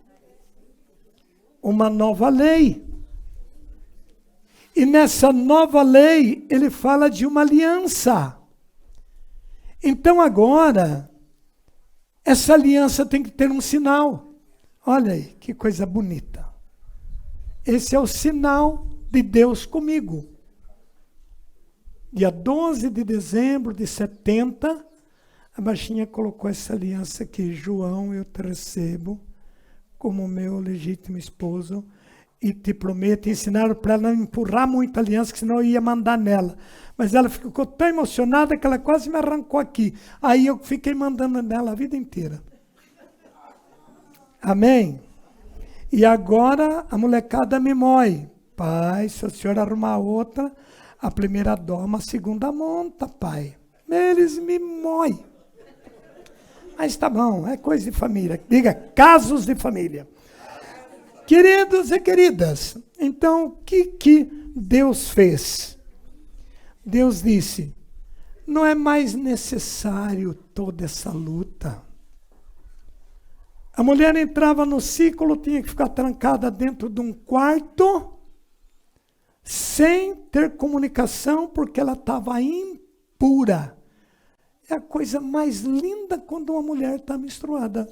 Uma nova lei. E nessa nova lei, ele fala de uma aliança. Então, agora, essa aliança tem que ter um sinal. Olha aí, que coisa bonita. Esse é o sinal de Deus comigo. Dia 12 de dezembro de 70, a baixinha colocou essa aliança aqui. João, eu te recebo como meu legítimo esposo e te prometo. Ensinaram para ela não empurrar muito a aliança, que senão eu ia mandar nela. Mas ela ficou tão emocionada que ela quase me arrancou aqui. Aí eu fiquei mandando nela a vida inteira. Amém? E agora a molecada me mói. Pai, se o senhor arrumar outra, a primeira doma, a segunda monta, pai. Eles me mói. Mas tá bom, é coisa de família. Diga, casos de família. Queridos e queridas, então o que Deus fez? Deus disse, não é mais necessário toda essa luta. A mulher entrava no ciclo, tinha que ficar trancada dentro de um quarto, sem ter comunicação, porque ela estava impura. É a coisa mais linda quando uma mulher está menstruada.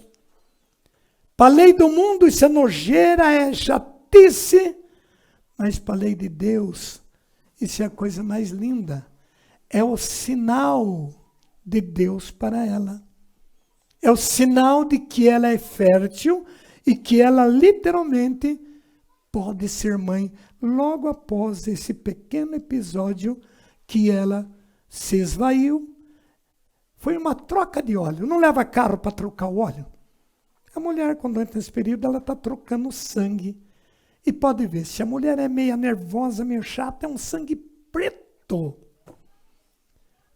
Para a lei do mundo, isso é nojeira, é chatice, mas para a lei de Deus, isso é a coisa mais linda. É o sinal de Deus para ela. É o sinal de que ela é fértil e que ela literalmente pode ser mãe logo após esse pequeno episódio que ela se esvaiu. Foi uma troca de óleo. Não leva carro para trocar o óleo. A mulher, quando entra nesse período, ela está trocando sangue. E pode ver, se a mulher é meio nervosa, meio chata, é um sangue preto.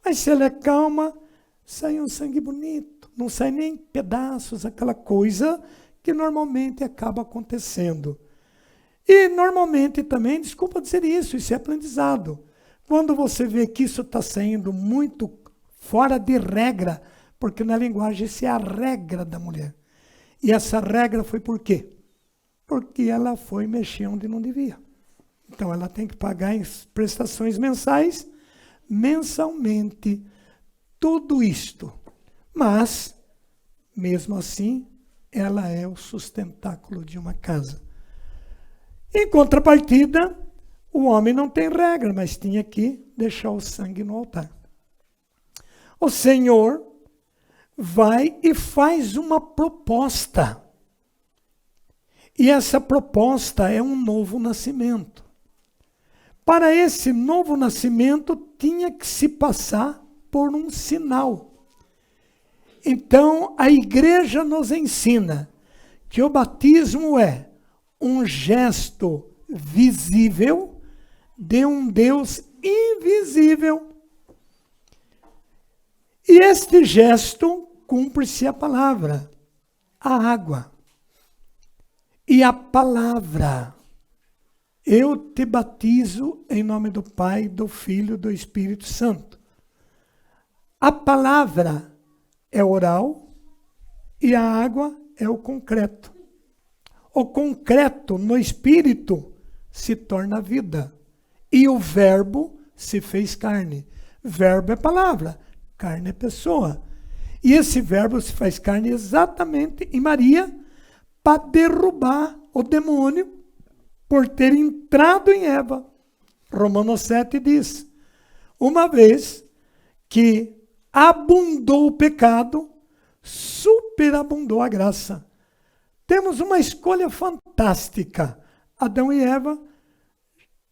Mas se ela é calma, sai um sangue bonito. Não sai nem pedaços, aquela coisa que normalmente acaba acontecendo. E normalmente também, desculpa dizer isso é aprendizado. Quando você vê que isso está saindo muito fora de regra, porque na linguagem isso é a regra da mulher. E essa regra foi por quê? Porque ela foi mexer onde não devia. Então ela tem que pagar em prestações mensais, mensalmente, tudo isto. Mas, mesmo assim, ela é o sustentáculo de uma casa. Em contrapartida, o homem não tem regra, mas tinha que deixar o sangue no altar. O Senhor vai e faz uma proposta. E essa proposta é um novo nascimento. Para esse novo nascimento, tinha que se passar por um sinal. Então, a igreja nos ensina que o batismo é um gesto visível de um Deus invisível. E este gesto cumpre-se a palavra, a água. E a palavra, eu te batizo em nome do Pai, do Filho e do Espírito Santo. A palavra é oral e a água é o concreto. O concreto no Espírito se torna vida. E o verbo se fez carne. Verbo é palavra, carne é pessoa. E esse verbo se faz carne exatamente em Maria para derrubar o demônio por ter entrado em Eva. Romanos 7 diz, uma vez que abundou o pecado, superabundou a graça. Temos uma escolha fantástica. Adão e Eva,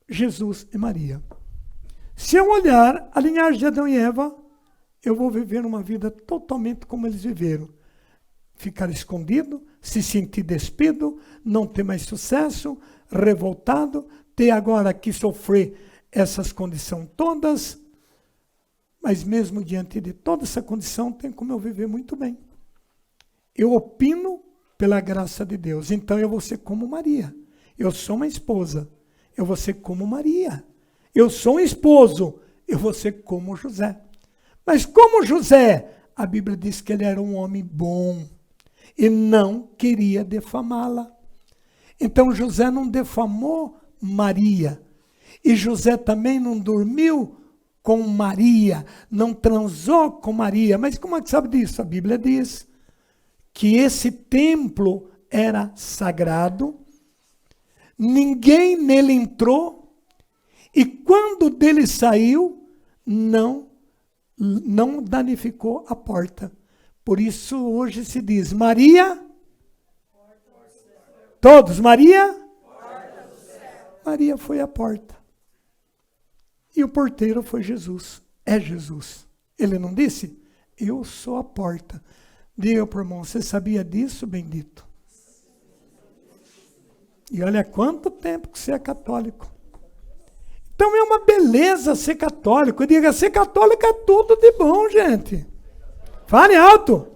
Jesus e Maria. Se eu olhar a linhagem de Adão e Eva, eu vou viver uma vida totalmente como eles viveram. Ficar escondido, se sentir despido, não ter mais sucesso, revoltado, ter agora que sofrer essas condições todas. Mas mesmo diante de toda essa condição, tem como eu viver muito bem. Eu opino pela graça de Deus. Então eu vou ser como Maria. Eu sou uma esposa. Eu vou ser como Maria. Eu sou um esposo. Eu vou ser como José. Mas como José, a Bíblia diz que ele era um homem bom e não queria defamá-la. Então José não defamou Maria. E José também não dormiu com Maria, não transou com Maria. Mas como é que sabe disso? A Bíblia diz que esse templo era sagrado, ninguém nele entrou, e quando dele saiu, não danificou a porta. Por isso hoje se diz, Maria, todos, Maria, Maria foi a porta. E o porteiro foi Jesus, é Jesus. Ele não disse, eu sou a porta. Diga para o irmão, você sabia disso, bendito? E olha quanto tempo que você é católico. Então é uma beleza ser católico. Diga, ser católico é tudo de bom, gente. Fale alto.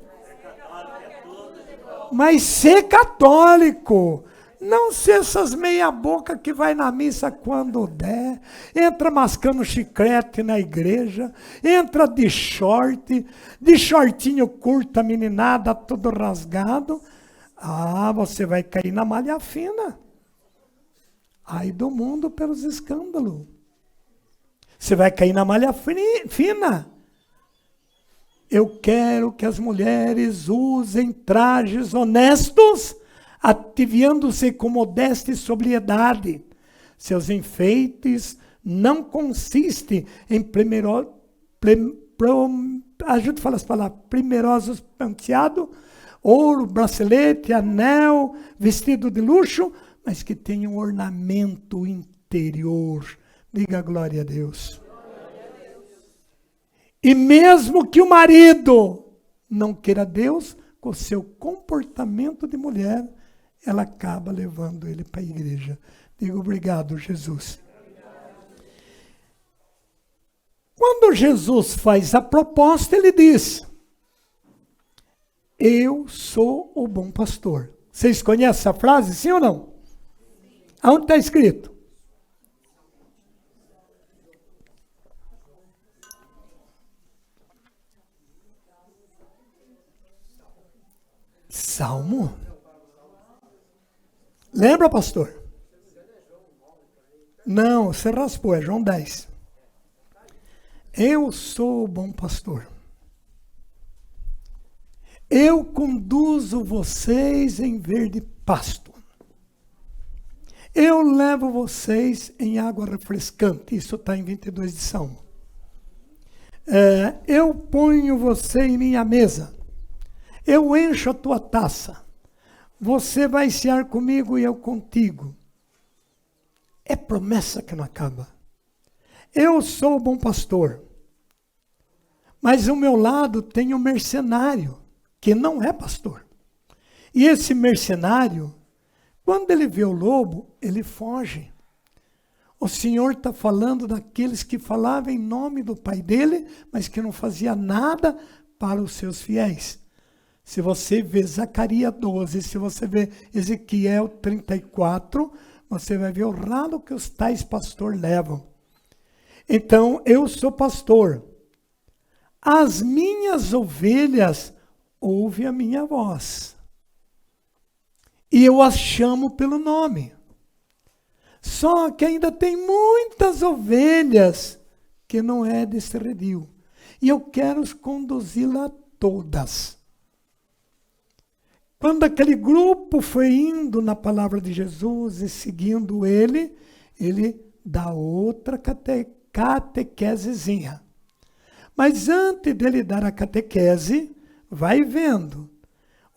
Mas ser católico, não ser essas meia boca que vai na missa quando der, entra mascando chiclete na igreja, entra de short, de shortinho curto, a meninada todo rasgado. Ah, você vai cair na malha fina. Ai do mundo pelos escândalos. Você vai cair na malha fina. Eu quero que as mulheres usem trajes honestos, ativiando-se com modéstia e sobriedade. Seus enfeites não consistem em ajude a falar as palavras, primorosos penteado, ouro, bracelete, anel, vestido de luxo, mas que tenha um ornamento interior. Diga glória a Deus. E mesmo que o marido não queira Deus, com seu comportamento de mulher, ela acaba levando ele para a igreja. Digo, obrigado, Jesus. Quando Jesus faz a proposta, ele diz, eu sou o bom pastor. Vocês conhecem essa frase, sim ou não? Aonde está escrito? Salmo? Lembra, pastor? Não, você raspou, é João 10. Eu sou o bom pastor. Eu conduzo vocês em verde pasto. Eu levo vocês em água refrescante. Isso está em 22 de Salmo. Eu ponho você em minha mesa. Eu encho a tua taça. Você vai cear comigo e eu contigo. É promessa que não acaba. Eu sou o bom pastor. Mas ao meu lado tem um mercenário, que não é pastor. E esse mercenário, quando ele vê o lobo, ele foge. O Senhor está falando daqueles que falavam em nome do Pai dele, mas que não fazia nada para os seus fiéis. Se você vê Zacarias 12, se você vê Ezequiel 34, você vai ver o ralo que os tais pastores levam. Então, eu sou pastor. As minhas ovelhas ouvem a minha voz. E eu as chamo pelo nome. Só que ainda tem muitas ovelhas que não é desse redil. E eu quero conduzi-las todas. Quando aquele grupo foi indo na palavra de Jesus e seguindo ele dá outra catequesezinha. Mas antes dele dar a catequese, vai vendo.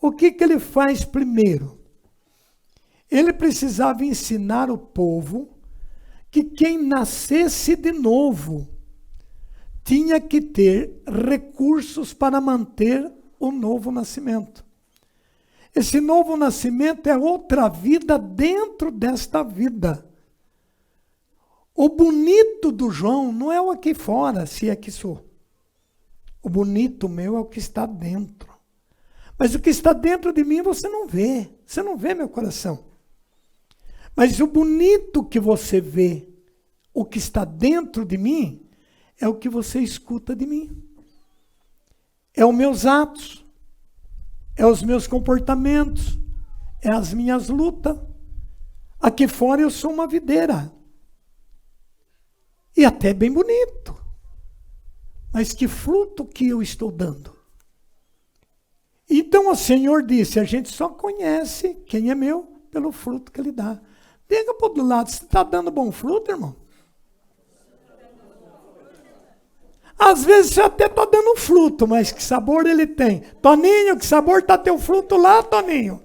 O que ele faz primeiro? Ele precisava ensinar o povo que quem nascesse de novo tinha que ter recursos para manter o novo nascimento. Esse novo nascimento é outra vida dentro desta vida. O bonito do João não é o aqui fora, se é que sou. O bonito meu é o que está dentro. Mas o que está dentro de mim você não vê. Você não vê meu coração. Mas o bonito que você vê, o que está dentro de mim, é o que você escuta de mim. É os meus atos. É os meus comportamentos. É as minhas lutas. Aqui fora eu sou uma videira. E até bem bonito. Mas que fruto que eu estou dando? Então o Senhor disse, a gente só conhece quem é meu pelo fruto que ele dá. Diga para o outro lado, você está dando bom fruto, irmão? Às vezes você até está dando fruto, mas que sabor ele tem? Toninho, que sabor está teu fruto lá, Toninho?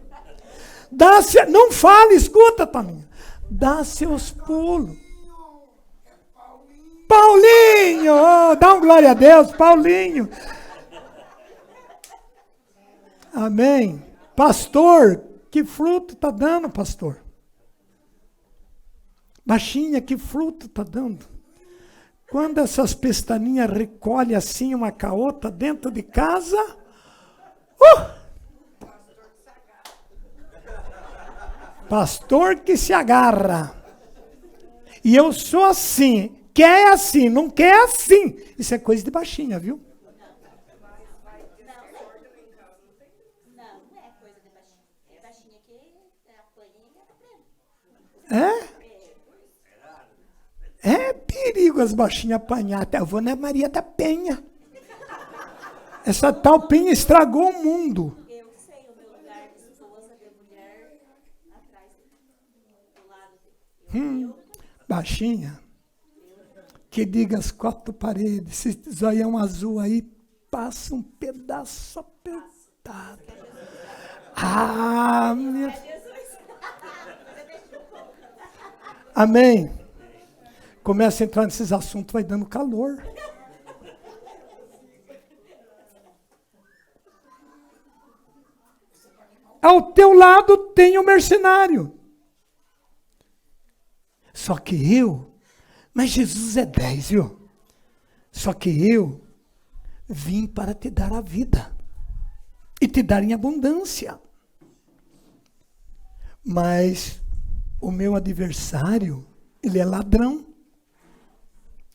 Não fale, escuta, Toninho. Dá seus pulos. Paulinho, oh, dá um glória a Deus, Paulinho. Amém. Pastor, que fruto está dando, pastor? Baixinha, que fruto está dando? Quando essas pestaninhas recolhem assim uma com a outra dentro de casa, pastor que se agarra. E eu sou assim. Quer assim, não quer assim. Isso é coisa de baixinha, viu? Não é coisa de baixinha. É baixinha que apanha e É perigo as baixinhas apanhar. Até eu vou na Maria da Penha. Essa tal Penha estragou o mundo. eu sei o meu lugar de esposa, de mulher, atrás do lado dele. Baixinha. Que diga as quatro paredes. Esse zoião azul aí passa um pedaço apertado. Ah, minha... Amém. Começa a entrar nesses assuntos, vai dando calor. Ao teu lado tem o mercenário. Só que mas Jesus é 10, viu? Só que eu vim para te dar a vida e te dar em abundância. Mas o meu adversário, ele é ladrão.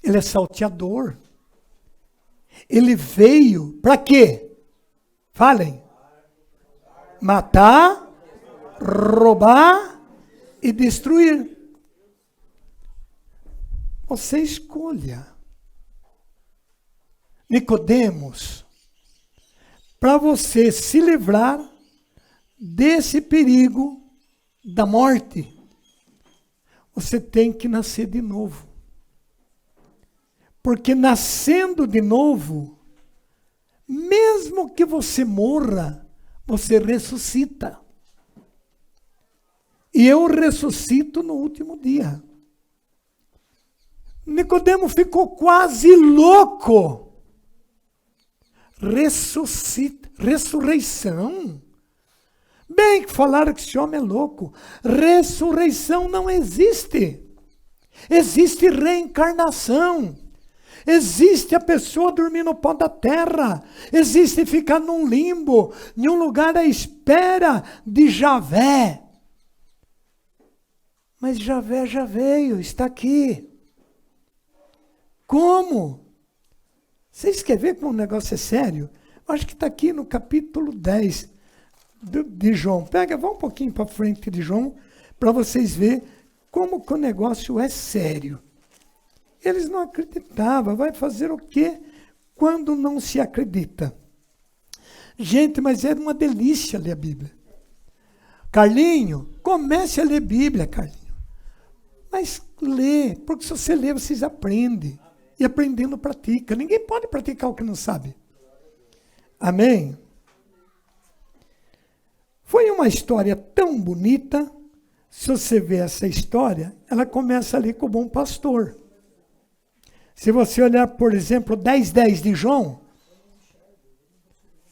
Ele é salteador. Ele veio para quê? Falem. matar, roubar e destruir. Você escolha. Nicodemos, para você se livrar desse perigo da morte, você tem que nascer de novo. Porque nascendo de novo, mesmo que você morra, você ressuscita. E eu ressuscito no último dia. Nicodemo ficou quase louco. Ressurreição? Bem que falaram que esse homem é louco. Ressurreição não existe. Existe reencarnação. Existe a pessoa dormir no pó da terra. Existe ficar num limbo, em um lugar à espera de Javé. Mas Javé já veio, está aqui. Como? Vocês querem ver como o negócio é sério? Acho que está aqui no capítulo 10 de João. Pega, vá um pouquinho para frente de João, para vocês verem como que o negócio é sério. Eles não acreditavam. Vai fazer o quê quando não se acredita? Gente, mas era uma delícia ler a Bíblia. Carlinho, comece a ler Bíblia, Carlinho. Mas lê, porque se você lê, vocês aprendem. E aprendendo pratica. Ninguém pode praticar o que não sabe. Amém? Foi uma história tão bonita. Se você vê essa história, ela começa ali com o bom pastor. Se você olhar, por exemplo, 10:10 de João.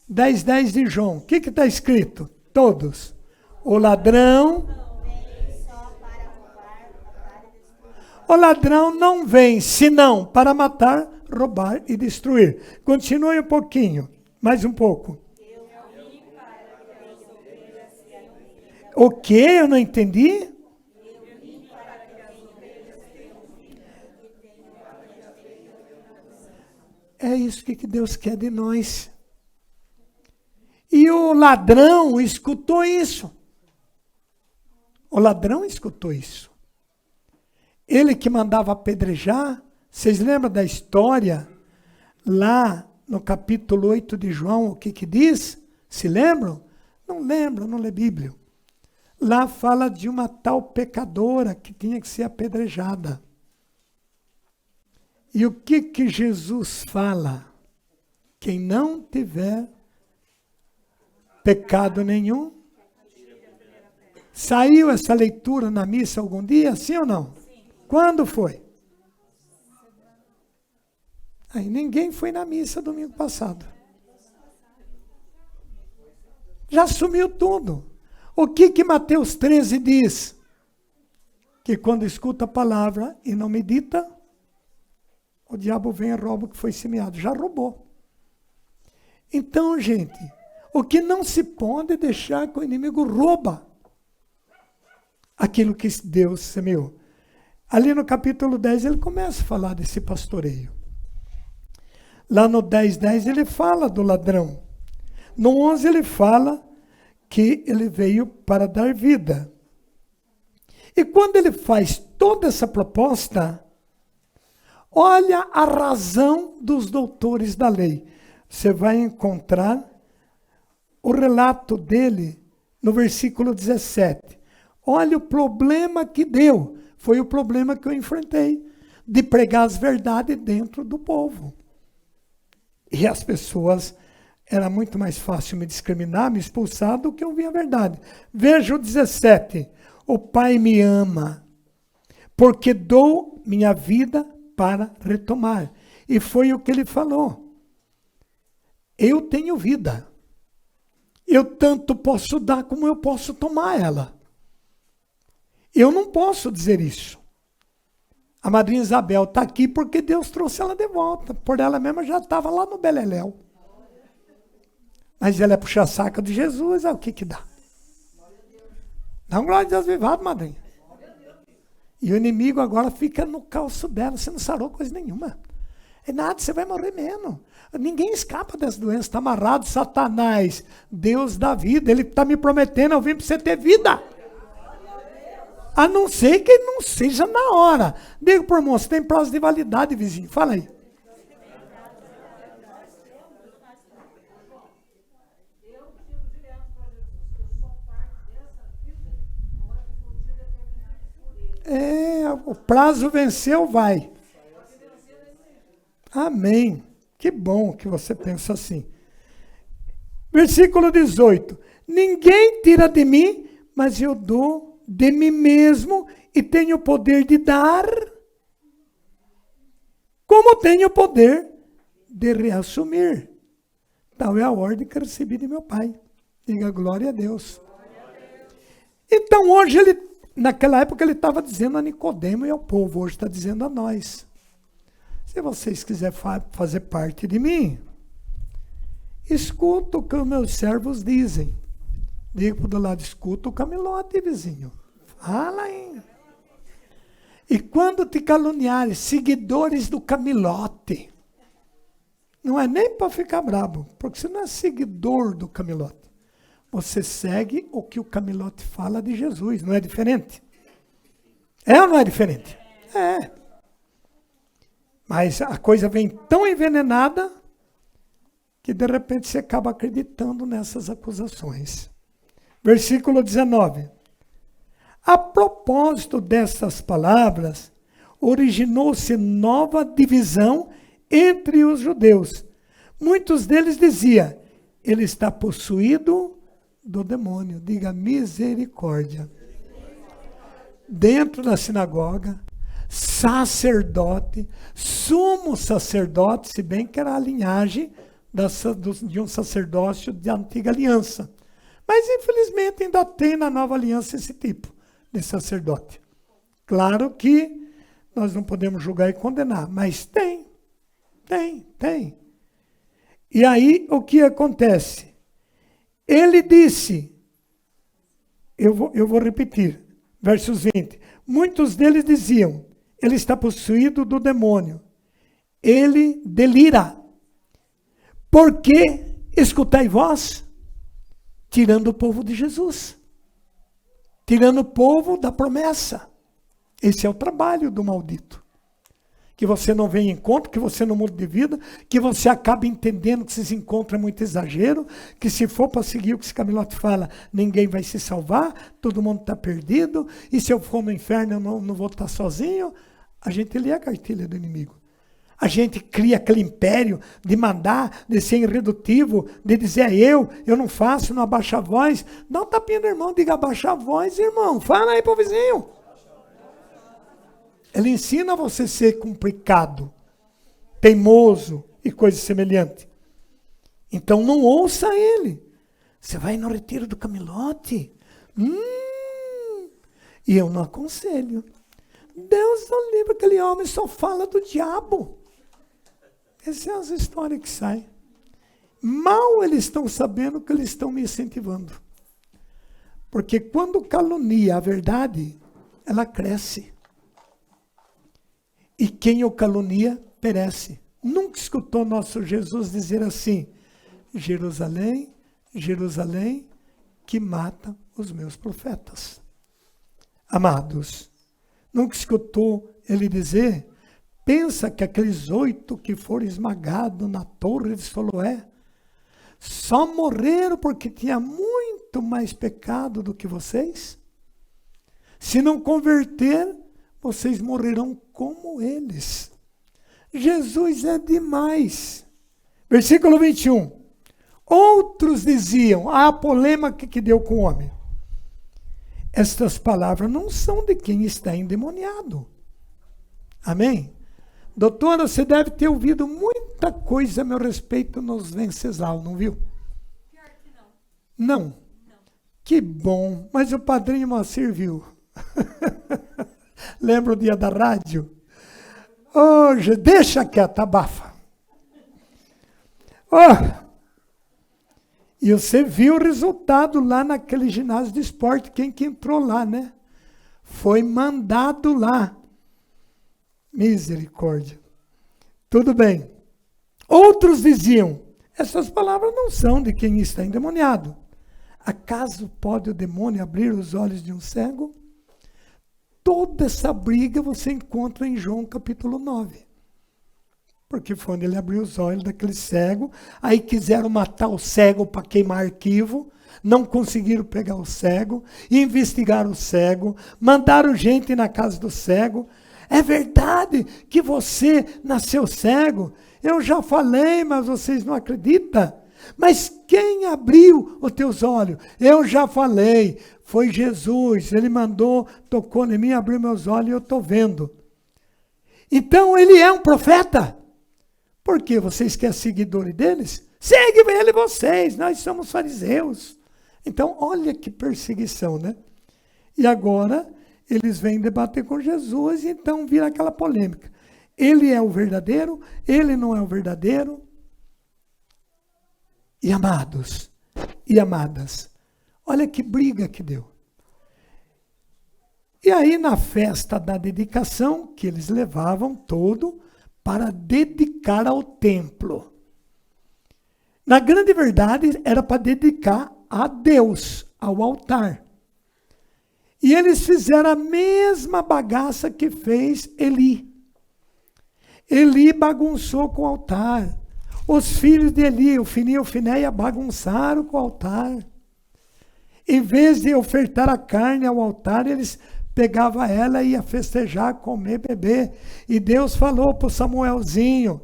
10:10 de João. O que está escrito? Todos. O ladrão... O ladrão não vem, senão para matar, roubar e destruir. Continue um pouquinho, mais um pouco. O que? Eu não entendi? É isso que Deus quer de nós. E o ladrão escutou isso. O ladrão escutou isso. Ele que mandava apedrejar, vocês lembram da história? Lá no capítulo 8 de João, o que diz? Se lembram? Não lembram, não lê Bíblia. Lá fala de uma tal pecadora que tinha que ser apedrejada. E o que Jesus fala? Quem não tiver pecado nenhum. Saiu essa leitura na missa algum dia, sim ou não? Quando foi? Aí ninguém foi na missa domingo passado. Já sumiu tudo. O que Mateus 13 diz? Que quando escuta a palavra e não medita, o diabo vem e rouba o que foi semeado. Já roubou. Então, gente, o que não se pode deixar que o inimigo rouba aquilo que Deus semeou. Ali no capítulo 10 ele começa a falar desse pastoreio. Lá no 10:10 ele fala do ladrão. No 11 ele fala que ele veio para dar vida. E quando ele faz toda essa proposta, olha a razão dos doutores da lei. Você vai encontrar o relato dele no versículo 17. Olha o problema que deu. Foi o problema que eu enfrentei, de pregar as verdades dentro do povo. E as pessoas, era muito mais fácil me discriminar, me expulsar, do que ouvir a verdade. Veja o 17. O Pai me ama, porque dou minha vida para retomar. E foi o que ele falou. Eu tenho vida. Eu tanto posso dar como eu posso tomar ela. Eu não posso dizer isso. A madrinha Isabel está aqui porque Deus trouxe ela de volta. Por ela mesma já estava lá no Beleléu. Mas ela é puxa-saca de Jesus, o que dá? Dá um glória de Deus vivado, madrinha. E o inimigo agora fica no calço dela, você não sarou coisa nenhuma. É nada, você vai morrer mesmo. Ninguém escapa das doenças, está amarrado. Satanás, Deus da vida, ele está me prometendo, eu vim para você ter vida. A não ser que não seja na hora. Diga para o irmão, você tem prazo de validade, vizinho, fala aí. O prazo venceu, vai. Amém. Que bom que você pensa assim. Versículo 18. Ninguém tira de mim, mas eu dou de mim mesmo e tenho o poder de dar, como tenho o poder de reassumir. Tal é a ordem que eu recebi de meu pai. Diga glória a Deus. Então hoje naquela época ele estava dizendo a Nicodemo e ao povo, hoje está dizendo a nós. Se vocês quiserem fazer parte de mim, escuta o que os meus servos dizem. Diga para o do lado, escuta o camilote, vizinho. Fala aí. E quando te caluniarem, seguidores do camilote, não é nem para ficar bravo, porque você não é seguidor do camilote. Você segue o que o camilote fala de Jesus, não é diferente? É ou não é diferente? É. Mas a coisa vem tão envenenada que de repente você acaba acreditando nessas acusações. Versículo 19. A propósito dessas palavras, originou-se nova divisão entre os judeus. Muitos deles diziam, ele está possuído do demônio. Diga misericórdia. Dentro da sinagoga, sacerdote, sumo sacerdote, se bem que era a linhagem de um sacerdócio de antiga aliança. Mas, infelizmente, ainda tem na nova aliança esse tipo de sacerdote. Claro que nós não podemos julgar e condenar, mas tem. E aí, o que acontece? Ele disse, eu vou repetir, versos 20. Muitos deles diziam, ele está possuído do demônio. Ele delira. Porque escutai vós, tirando o povo de Jesus. Tirando o povo da promessa. Esse é o trabalho do maldito. Que você não vem em encontro, que você não muda de vida, que você acaba entendendo que esses encontros é muito exagero, que se for para seguir o que esse camilote fala, ninguém vai se salvar, todo mundo está perdido, e se eu for no inferno eu não vou estar sozinho. A gente lê a cartilha do inimigo. A gente cria aquele império de mandar, de ser irredutivo, de dizer eu não faço, não abaixa a voz. Dá um tapinha no irmão, diga abaixa a voz, irmão. Fala aí para o vizinho. Ele ensina você a ser complicado, teimoso e coisa semelhante. Então não ouça ele. Você vai no retiro do camilote. E eu não aconselho. Deus não livra, aquele homem só fala do diabo. Essas são as histórias que saem. Mal eles estão sabendo que eles estão me incentivando. Porque quando calunia a verdade, ela cresce. E quem o calunia, perece. Nunca escutou nosso Jesus dizer assim, Jerusalém, Jerusalém, que mata os meus profetas. Amados, nunca escutou ele dizer, pensa que aqueles 8 que foram esmagados na torre de Siloé, só morreram porque tinha muito mais pecado do que vocês? Se não converter, vocês morrerão como eles. Jesus é demais. Versículo 21. Outros diziam, a polêmica que deu com o homem. Estas palavras não são de quem está endemoniado. Amém? Doutora, você deve ter ouvido muita coisa a meu respeito nos Venceslau, não viu? Pior que não. Não? Que bom, mas o padrinho Moacir viu. Lembra o dia da rádio? Hoje, deixa quieto, abafa. E você viu o resultado lá naquele ginásio de esporte, quem que entrou lá, né? Foi mandado lá. Misericórdia. Tudo bem. Outros diziam, essas palavras não são de quem está endemoniado. Acaso pode o demônio abrir os olhos de um cego? Toda essa briga você encontra em João capítulo 9. Porque foi onde ele abriu os olhos daquele cego. Aí quiseram matar o cego para queimar arquivo. Não conseguiram pegar o cego. Investigaram o cego. Mandaram gente na casa do cego. É verdade que você nasceu cego? Eu já falei, mas vocês não acreditam. Mas quem abriu os teus olhos? Eu já falei, foi Jesus. Ele mandou, tocou em mim, abriu meus olhos e eu estou vendo. Então ele é um profeta. Por quê? Vocês querem seguidores deles? Segue ele vocês, nós somos fariseus. Então olha que perseguição, né? E agora eles vêm debater com Jesus e então vira aquela polêmica. Ele é o verdadeiro? Ele não é o verdadeiro? E amados, e amadas, olha que briga que deu. E aí na festa da dedicação, que eles levavam todo para dedicar ao templo. Na grande verdade, era para dedicar a Deus, ao altar. E eles fizeram a mesma bagaça que fez Eli. Eli bagunçou com o altar. Os filhos de Eli, o Ofni e o Finéia, bagunçaram com o altar. Em vez de ofertar a carne ao altar, eles pegavam ela e iam festejar, comer, beber. E Deus falou para o Samuelzinho,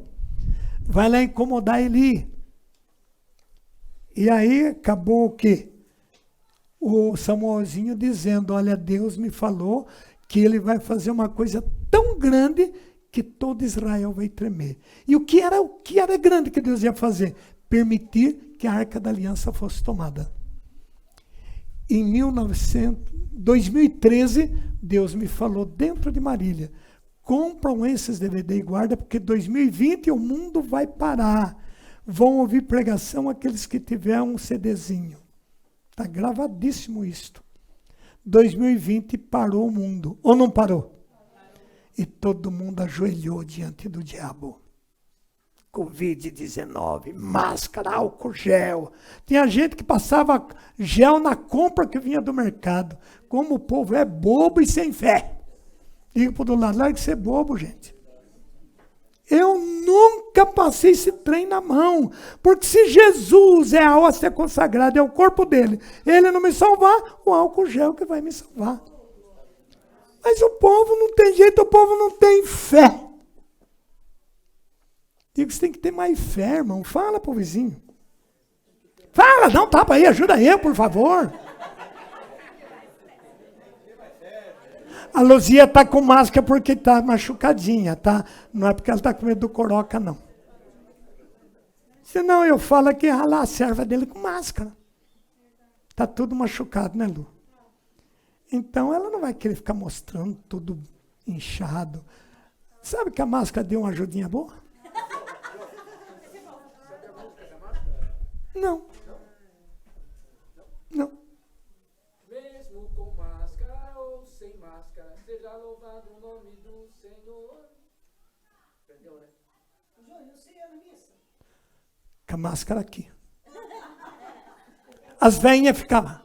vai lá incomodar Eli. E aí acabou o quê? O Samuelzinho dizendo, olha, Deus me falou que ele vai fazer uma coisa tão grande que todo Israel vai tremer. E o que era grande que Deus ia fazer? Permitir que a Arca da Aliança fosse tomada. Em 2013, Deus me falou dentro de Marília, compram esses DVD e guarda, porque 2020 o mundo vai parar. Vão ouvir pregação aqueles que tiverem um CDzinho. Está gravadíssimo isto. 2020 parou o mundo. Ou não parou? E todo mundo ajoelhou diante do diabo. Covid-19, máscara, álcool gel. Tinha gente que passava gel na compra que vinha do mercado. Como o povo é bobo e sem fé. Diga para o do lado, larga de ser bobo, gente. Eu nunca passei esse trem na mão. Porque se Jesus é a hóstia consagrada, é o corpo dele, ele não me salvar, o álcool gel que vai me salvar. Mas o povo não tem jeito, o povo não tem fé. Digo que você tem que ter mais fé, irmão. Fala pro vizinho. Fala, dá um tapa aí, ajuda eu, por favor. A Luzia está com máscara porque está machucadinha, tá? Não é porque ela está com medo do coroca, não. Senão eu falo que ralar a serva dele com máscara. Está tudo machucado, né, Lu? Então ela não vai querer ficar mostrando tudo inchado. Sabe que a máscara deu uma ajudinha boa? Não. Não. Mesmo com máscara ou sem máscara, seja louvado o nome do Senhor. Entendeu, né? Com a máscara aqui. As velhinhas ficavam.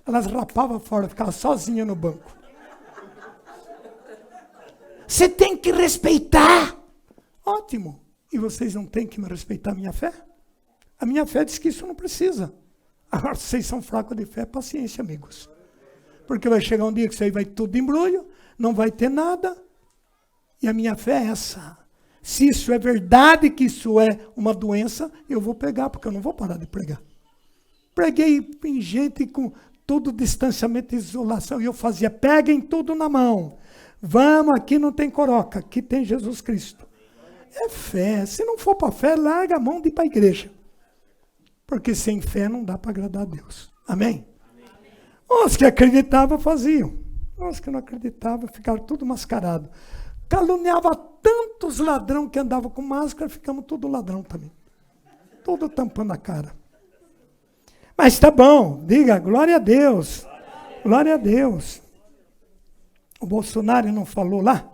Elas rapavam fora, ficavam sozinhas no banco. Você tem que respeitar. Ótimo. E vocês não têm que me respeitar a minha fé? A minha fé diz que isso não precisa. Agora, vocês são fracos de fé, paciência, amigos. Porque vai chegar um dia que isso aí vai tudo embrulho, não vai ter nada. E a minha fé é essa. Se isso é verdade, que isso é uma doença, eu vou pegar, porque eu não vou parar de pregar. Preguei em gente com todo distanciamento e isolação, e eu fazia, peguem tudo na mão. Vamos, aqui não tem coroca, aqui tem Jesus Cristo. É fé. Se não for para fé, larga a mão de ir para a igreja. Porque sem fé não dá para agradar a Deus. Amém? Os que acreditavam faziam. Os que não acreditavam ficaram tudo mascarado. Caluniava tantos ladrão que andavam com máscara, ficamos tudo ladrão também. Tudo tampando a cara. Mas tá bom, diga, glória a Deus. Glória a Deus. O Bolsonaro não falou lá?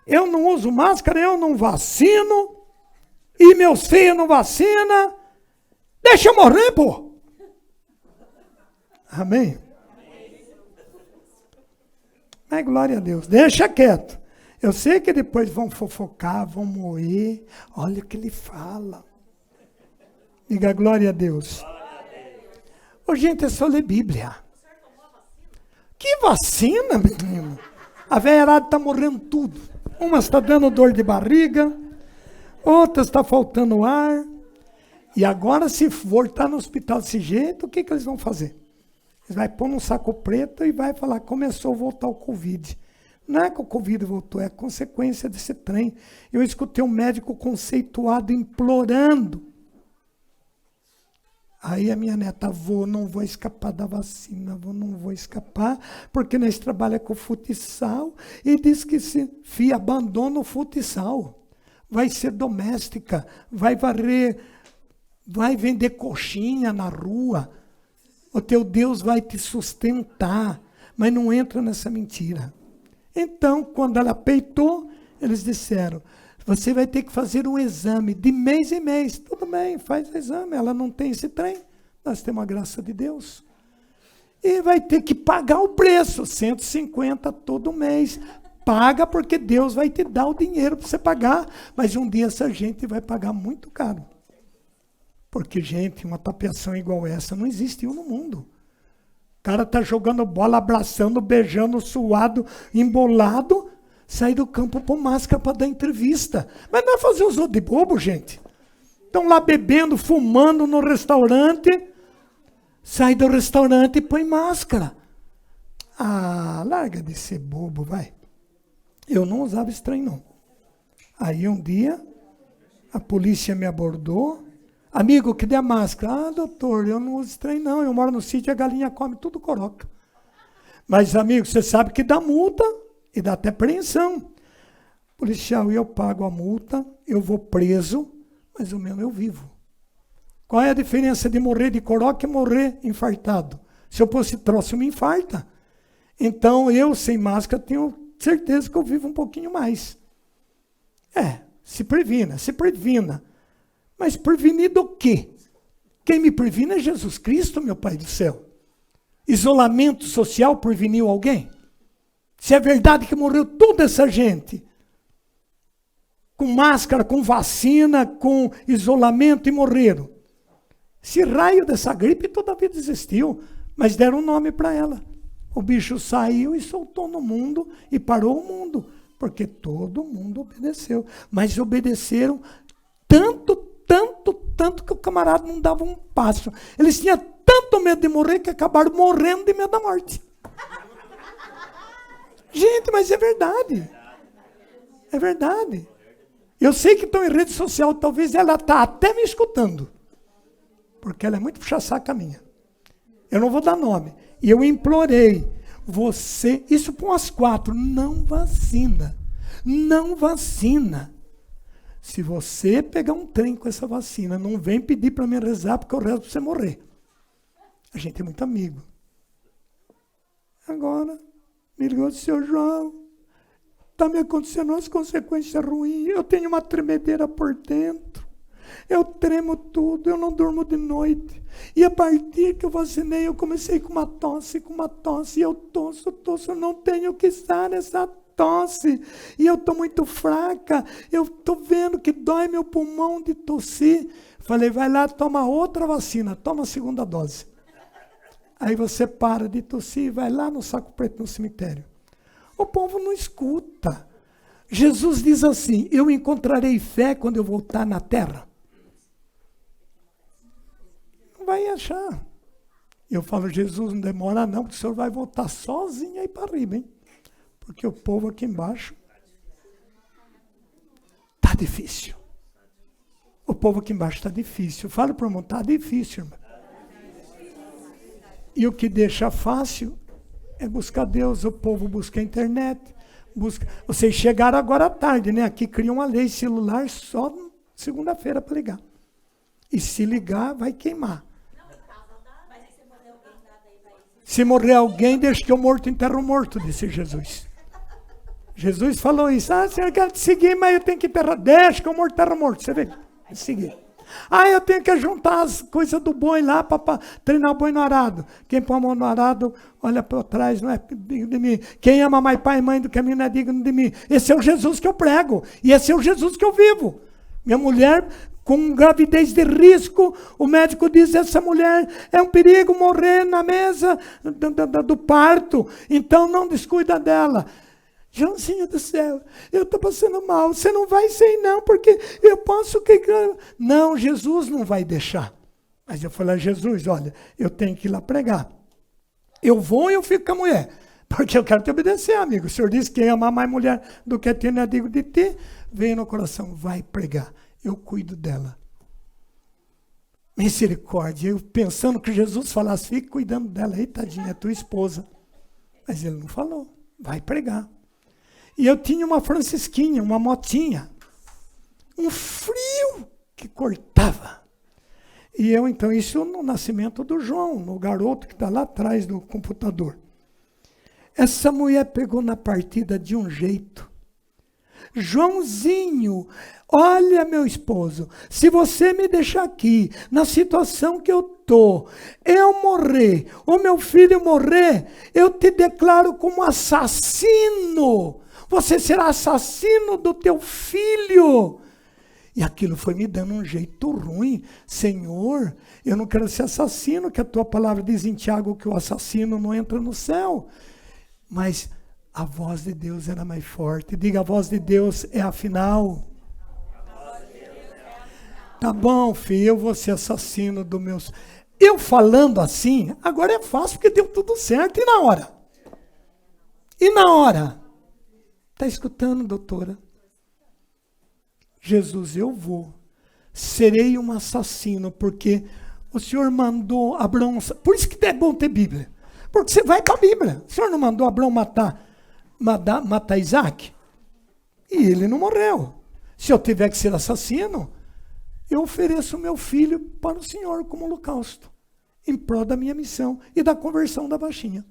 Eu não uso máscara, eu não vacino, e meus filhos não vacinam. Deixa eu morrer, pô. Amém? Mas glória a Deus, deixa quieto. Eu sei que depois vão fofocar, vão moer. Olha o que ele fala. Diga glória a Deus. Ô, gente, é só ler Bíblia. Que vacina, menino? A velharada está morrendo tudo. Uma está dando dor de barriga, outra está faltando ar. E agora, se voltar no hospital desse jeito, o que eles vão fazer? Eles vão pôr num saco preto e vai falar, começou a voltar o Covid. Não é que o Covid voltou, é a consequência desse trem. Eu escutei um médico conceituado implorando. Aí a minha neta, avô, não vou escapar da vacina, avô, não vou escapar, porque nós trabalhamos com futsal, e diz que se abandona o futsal, vai ser doméstica, vai varrer, vai vender coxinha na rua, o teu Deus vai te sustentar, mas não entra nessa mentira. Então, quando ela peitou, eles disseram, você vai ter que fazer um exame de mês em mês. Tudo bem, faz o exame. Ela não tem esse trem. Nós temos a graça de Deus. E vai ter que pagar o preço, 150 todo mês. Paga porque Deus vai te dar o dinheiro para você pagar. Mas um dia essa gente vai pagar muito caro. Porque, gente, uma tapeação igual essa não existe no mundo. O cara está jogando bola, abraçando, beijando, suado, embolado. Sai do campo com máscara para dar entrevista. Mas não é fazer os outros de bobo, gente. Estão lá bebendo, fumando no restaurante. Sai do restaurante e põe máscara. Ah, larga de ser bobo, vai. Eu não usava esse trem, não. Aí um dia, a polícia me abordou. Amigo, cadê a máscara? Ah, doutor, eu não uso esse trem, não. Eu moro no sítio e a galinha come tudo coroca. Mas, amigo, você sabe que dá multa. E dá até apreensão. Policial, eu pago a multa, eu vou preso, mas o meu eu vivo. Qual é a diferença de morrer de coroca e morrer infartado? Se eu fosse troço, me infarta. Então, eu, sem máscara, tenho certeza que eu vivo um pouquinho mais. Se previna. Mas prevenir do quê? Quem me previne é Jesus Cristo, meu Pai do céu. Isolamento social preveniu alguém? Se é verdade que morreu toda essa gente, com máscara, com vacina, com isolamento e morreram. Esse raio dessa gripe toda a vida existiu, mas deram um nome para ela. O bicho saiu e soltou no mundo e parou o mundo, porque todo mundo obedeceu. Mas obedeceram tanto que o camarada não dava um passo. Eles tinham tanto medo de morrer que acabaram morrendo de medo da morte. Gente, mas é verdade. É verdade. Eu sei que estão em rede social, talvez ela está até me escutando. Porque ela é muito puxa-saca minha. Eu não vou dar nome. E eu implorei, você, isso para umas 4, não vacina. Não vacina. Se você pegar um trem com essa vacina, não vem pedir para me rezar, porque eu rezo para você morrer. A gente é muito amigo. Agora, me ligou, seu João, está me acontecendo umas consequências ruins, eu tenho uma tremedeira por dentro, eu tremo tudo, eu não durmo de noite. E a partir que eu vacinei, eu comecei com uma tosse, e eu tosso, eu não tenho que estar nessa tosse, e eu estou muito fraca, eu estou vendo que dói meu pulmão de tossir. Falei, vai lá, toma outra vacina, toma a segunda dose. Aí você para de tossir e vai lá no saco preto no cemitério. O povo não escuta. Jesus diz assim, eu encontrarei fé quando eu voltar na terra. Não vai achar. Eu falo, Jesus, não demora não, porque o senhor vai voltar sozinho aí para riba, hein? Porque o povo aqui embaixo está difícil. O povo aqui embaixo está difícil. Fala para o irmão, está difícil, irmão. E o que deixa fácil é buscar Deus. O povo busca a internet. Vocês chegaram agora à tarde, né? Aqui criam uma lei celular só segunda-feira para ligar. E se ligar, vai queimar. Se morrer alguém, deixa que eu morto enterro o morto, disse Jesus. Jesus falou isso. Ah, senhor, eu quero te seguir, mas eu tenho que enterrar. Deixa que eu morto enterro o morto. Você vê? Seguir. Ah, eu tenho que juntar as coisas do boi lá para treinar o boi no arado. Quem põe a mão no arado, olha para trás, não é digno de mim. Quem ama mais pai e mãe do que a mim não é digno de mim. Esse é o Jesus que eu prego. E esse é o Jesus que eu vivo. Minha mulher, com gravidez de risco, o médico diz, essa mulher é um perigo morrer na mesa do parto. Então não descuida dela. Joãozinho do céu, eu estou passando mal. Você não vai sem não, porque eu posso... Não, Jesus não vai deixar. Mas eu falei, Jesus, olha, eu tenho que ir lá pregar. Eu vou e eu fico com a mulher. Porque eu quero te obedecer, amigo. O Senhor disse que quem amar mais mulher do que a ti, não é digno de ti. Vem no coração, vai pregar. Eu cuido dela. Misericórdia. Eu pensando que Jesus falasse, fique cuidando dela. Ei, tadinha, é tua esposa. Mas ele não falou. Vai pregar. E eu tinha uma francisquinha, uma motinha. Um frio que cortava. E eu, então, isso no nascimento do João, no garoto que está lá atrás do computador. Essa mulher pegou na partida de um jeito. Joãozinho, olha, meu esposo, se você me deixar aqui, na situação que eu estou, eu morrer, o meu filho morrer, eu te declaro como assassino. Você será assassino do teu filho. E aquilo foi me dando um jeito ruim. Senhor, eu não quero ser assassino, que a tua palavra diz em Tiago que o assassino não entra no céu. Mas a voz de Deus era mais forte. Diga, a voz de Deus é a final. Tá bom, filho, eu vou ser assassino dos meus... Eu falando assim, agora é fácil porque deu tudo certo. E na hora? E na hora? Está escutando, doutora? Jesus, eu vou. Serei um assassino, porque o Senhor mandou Abraão... Por isso que é bom ter Bíblia. Porque você vai para a Bíblia. O Senhor não mandou Abraão matar Isaac? E ele não morreu. Se eu tiver que ser assassino, eu ofereço meu filho para o Senhor como holocausto, em prol da minha missão e da conversão da baixinha.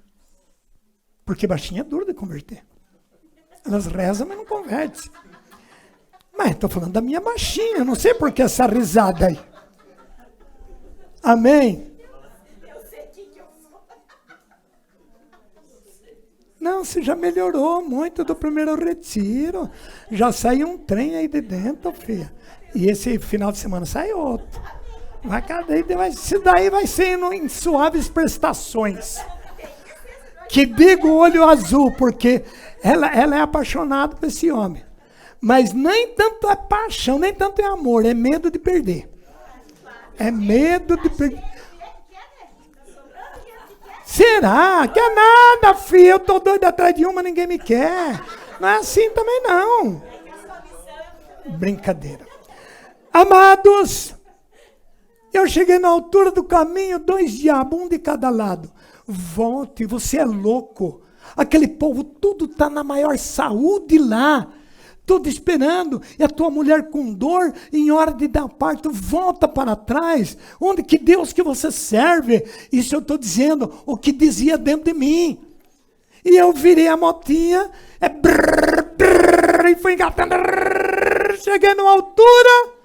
Porque baixinha é duro de converter. Elas rezam, mas não convertem. Mas estou falando da minha baixinha, eu não sei por que essa risada aí. Amém? Não, você já melhorou muito do primeiro retiro. Já saiu um trem aí de dentro, filha. E esse final de semana sai outro. Isso daí vai ser em suaves prestações. Que diga o olho azul, porque ela é apaixonada por esse homem. Mas nem tanto é paixão, nem tanto é amor, é medo de perder. É medo de perder. Será? Quer nada, filho. Eu estou doido atrás de uma, ninguém me quer. Não é assim também, não. Brincadeira. Amados, eu cheguei na altura do caminho, 2 diabos, um de cada lado. Volte, você é louco. Aquele povo, tudo está na maior saúde lá. Tudo esperando. E a tua mulher com dor, em hora de dar parto, volta para trás. Onde que Deus que você serve? Isso eu estou dizendo, o que dizia dentro de mim. E eu virei a motinha, e fui engatando. Cheguei numa altura.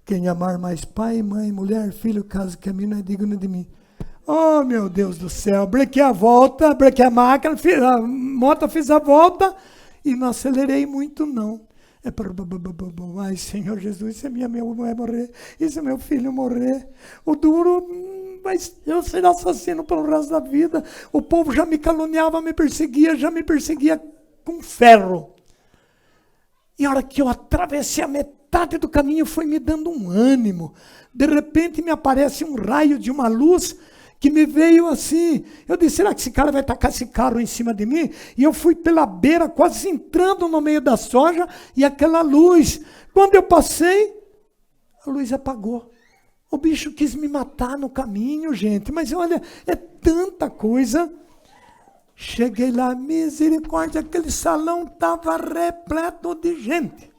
Quem amar mais pai, mãe, mulher, filho, caso que a mim não é digno de mim. Oh, meu Deus do céu, brequei a volta, brequei a máquina, a moto fiz a volta e não acelerei muito, não. Ai, Senhor Jesus, se a minha mulher morrer, e se meu filho morrer, o duro, mas eu serei assassino pelo resto da vida. O povo já me caluniava, já me perseguia com ferro. E a hora que eu atravessei a metade do caminho, foi me dando um ânimo. De repente me aparece um raio de uma luz que me veio assim. Eu disse, será que esse cara vai tacar esse carro em cima de mim? E eu fui pela beira, quase entrando no meio da soja, e aquela luz. Quando eu passei, a luz apagou. O bicho quis me matar no caminho, gente. Mas olha, é tanta coisa. Cheguei lá, misericórdia, aquele salão estava repleto de gente.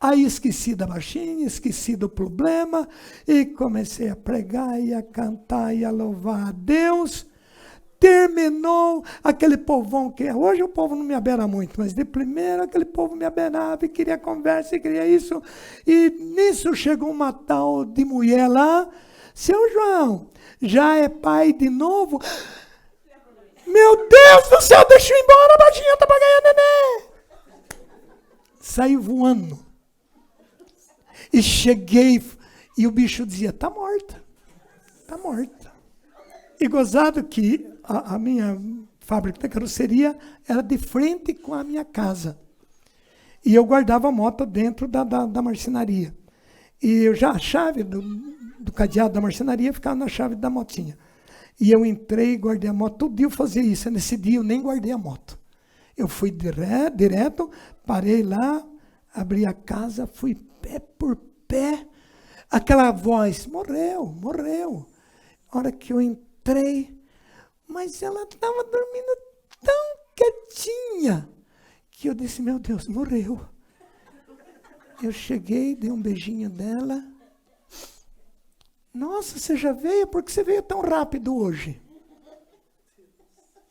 Aí esqueci da baixinha, esqueci do problema e comecei a pregar e a cantar e a louvar a Deus. Terminou aquele povão que hoje o povo não me abera muito, mas de primeiro aquele povo me aberava e queria conversa e queria isso. E nisso chegou uma tal de mulher lá, seu João, já é pai de novo? Meu Deus do céu, deixa eu ir embora, a baixinha tá pra ganhar neném. Saí voando. E cheguei, e o bicho dizia, tá morta, tá morta. E gozado que a minha fábrica de carroceria era de frente com a minha casa. E eu guardava a moto dentro da marcenaria. E eu já a chave do cadeado da marcenaria ficava na chave da motinha. E eu entrei e guardei a moto. Todo dia eu fazia isso. Nesse dia eu nem guardei a moto. Eu fui direto, parei lá, abri a casa, fui pé por pé. Aquela voz, morreu. A hora que eu entrei, mas ela estava dormindo tão quietinha, que eu disse, meu Deus, morreu. Eu cheguei, dei um beijinho nela. Nossa, você já veio? Por que você veio tão rápido hoje?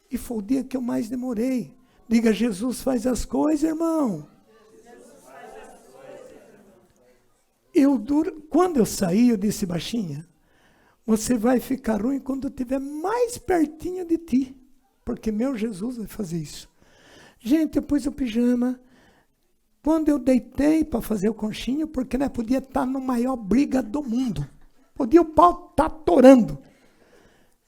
E foi o dia que eu mais demorei. Diga, Jesus faz as coisas, irmão. Quando eu saí, eu disse baixinha, você vai ficar ruim quando eu estiver mais pertinho de ti, porque meu Jesus vai fazer isso. Gente, eu pus o pijama. Quando eu deitei para fazer o conchinho, porque né, podia estar na maior briga do mundo. Podia o pau estar torando.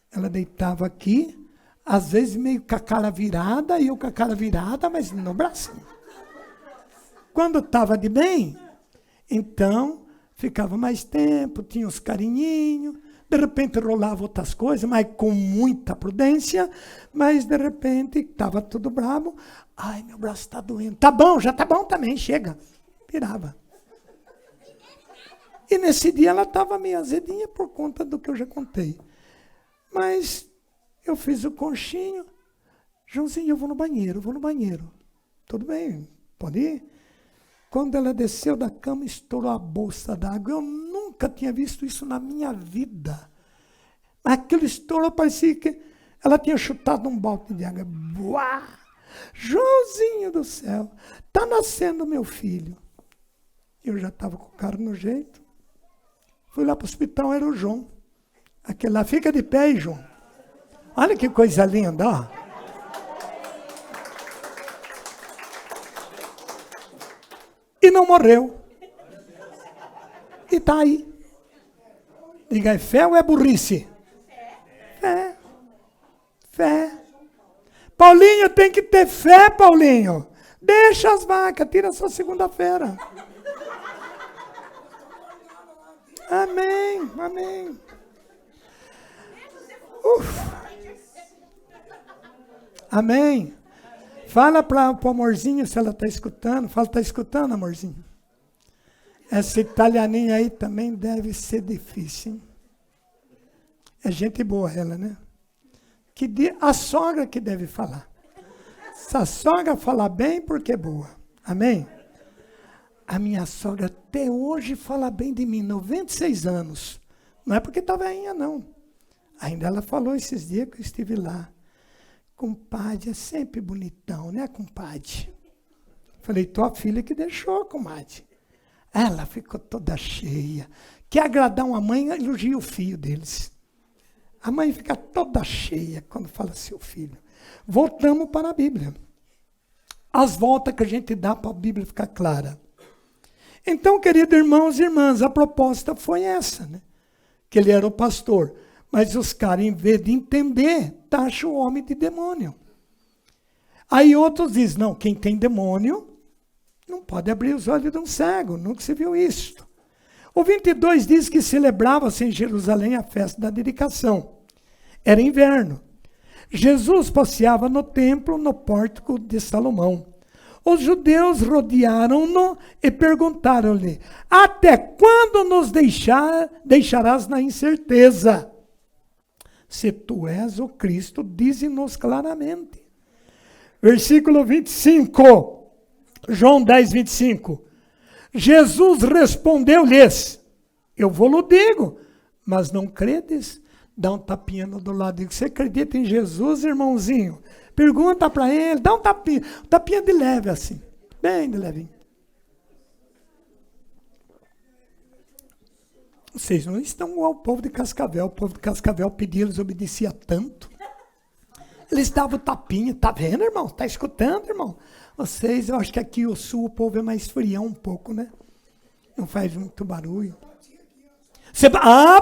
Ela deitava aqui, às vezes meio com a cara virada, e eu com a cara virada, mas no bracinho. Quando estava de bem, então ficava mais tempo, tinha os carinhinhos, de repente rolava outras coisas, mas com muita prudência, mas de repente estava tudo bravo. Ai, meu braço está doendo. Tá bom, já tá bom também, chega. Virava. E nesse dia ela estava meio azedinha por conta do que eu já contei. Mas eu fiz o conchinho. Joãozinho, eu vou no banheiro. Tudo bem, pode ir? Quando ela desceu da cama, estourou a bolsa d'água. Eu nunca tinha visto isso na minha vida. Mas aquilo estourou, parecia que ela tinha chutado um balde de água. Buá! Joãozinho do céu, está nascendo meu filho. Eu já estava com o cara no jeito. Fui lá para o hospital, era o João. Aquele lá, fica de pé aí, João. Olha que coisa linda, ó. E não morreu. E está aí. Diga, é fé ou é burrice? Fé. Paulinho, tem que ter fé, Paulinho. Deixa as vacas, tira só segunda-feira. Amém. Amém. Fala para o amorzinho se ela está escutando. Fala, está escutando, amorzinho? Essa italianinha aí também deve ser difícil, hein? É gente boa ela, né? A sogra que deve falar. Se a sogra falar bem, porque é boa. Amém? A minha sogra até hoje fala bem de mim, 96 anos. Não é porque está velhinha, não. Ainda ela falou esses dias que eu estive lá. Compadre é sempre bonitão, né, compadre? Falei, tua filha que deixou, comadre. Ela ficou toda cheia. Quer agradar uma mãe, elogia o filho deles. A mãe fica toda cheia quando fala seu filho. Voltamos para a Bíblia. As voltas que a gente dá para a Bíblia ficar clara. Então, queridos irmãos e irmãs, a proposta foi essa, né? Que ele era o pastor. Mas os caras, em vez de entender, taxam o homem de demônio. Aí outros dizem, não, quem tem demônio não pode abrir os olhos de um cego. Nunca se viu isso. O 22 diz que celebrava-se em Jerusalém a festa da dedicação. Era inverno. Jesus passeava no templo, no pórtico de Salomão. Os judeus rodearam-no e perguntaram-lhe, até quando nos deixarás na incerteza? Se tu és o Cristo, dize-nos claramente. Versículo 25, João 10, 25. Jesus respondeu-lhes, eu vou digo, mas não credes? Dá um tapinha no do lado. Digo, você acredita em Jesus, irmãozinho? Pergunta para ele, dá um tapinha de leve assim, bem de levinho. Vocês não estão igual ao povo de Cascavel. O povo de Cascavel pedia, eles obedeciam tanto. Eles davam tapinha, tá vendo, irmão? Tá escutando, irmão? Vocês, eu acho que aqui o sul, o povo é mais frião um pouco, né? Não faz muito barulho.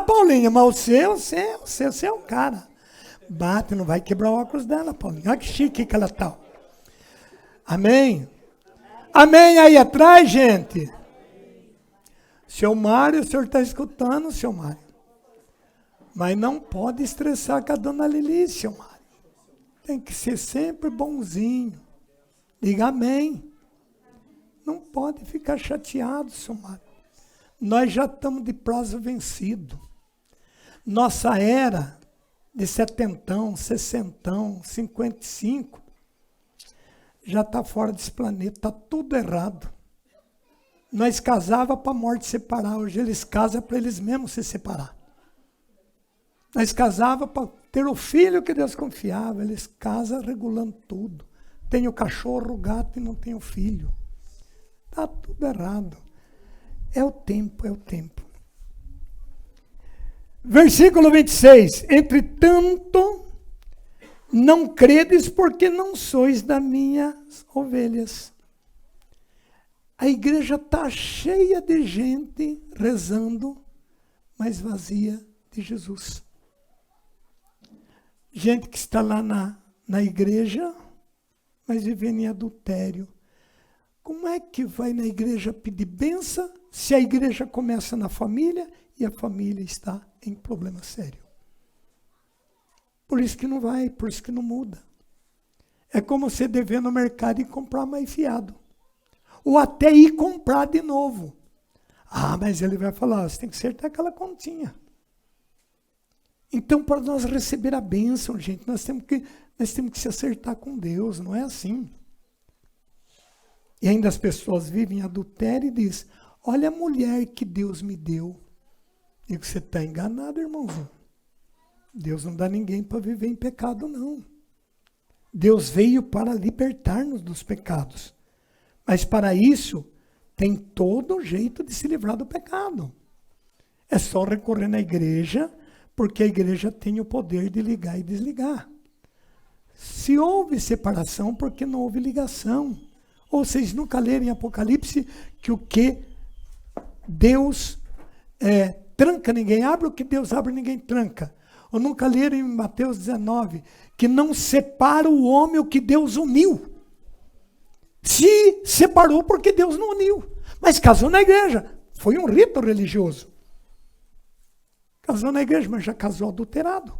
Paulinha, mas você é o cara. Bate, não vai quebrar o óculos dela, Paulinha. Olha que chique que ela tá. Amém? Amém aí atrás, gente? Seu Mário, o senhor está escutando, seu Mário. Mas não pode estressar com a dona Lili, seu Mário. Tem que ser sempre bonzinho. Diga amém. Não pode ficar chateado, seu Mário. Nós já estamos de prazo vencido. Nossa era de 70, 60, 55 já está fora desse planeta. Está tudo errado. Nós casava para a morte separar. Hoje eles casam para eles mesmos se separar. Nós casava para ter o filho que Deus confiava. Eles casam regulando tudo. Tem o cachorro, o gato e não tem o filho. Está tudo errado. É o tempo, é o tempo. Versículo 26. Entretanto, não credes porque não sois das minhas ovelhas. A igreja está cheia de gente rezando, mas vazia de Jesus. Gente que está lá na igreja, mas vivendo em adultério. Como é que vai na igreja pedir bênção se a igreja começa na família e a família está em problema sério? Por isso que não vai, por isso que não muda. É como você dever no mercado e comprar mais fiado. Ou até ir comprar de novo. Mas ele vai falar, você tem que acertar aquela continha. Então, para nós receber a bênção, gente, nós temos que se acertar com Deus, não é assim. E ainda as pessoas vivem em adultério e dizem, olha a mulher que Deus me deu. Digo, você está enganado, irmãozinho. Deus não dá ninguém para viver em pecado, não. Deus veio para libertar-nos dos pecados. Mas para isso, tem todo jeito de se livrar do pecado. É só recorrer na igreja, porque a igreja tem o poder de ligar e desligar. Se houve separação, porque não houve ligação. Ou vocês nunca leram em Apocalipse que o que Deus tranca, ninguém abre, o que Deus abre, ninguém tranca. Ou nunca leram em Mateus 19 que não separa o homem o que Deus uniu. Se separou porque Deus não uniu. Mas casou na igreja. Foi um rito religioso. Casou na igreja, mas já casou adulterado.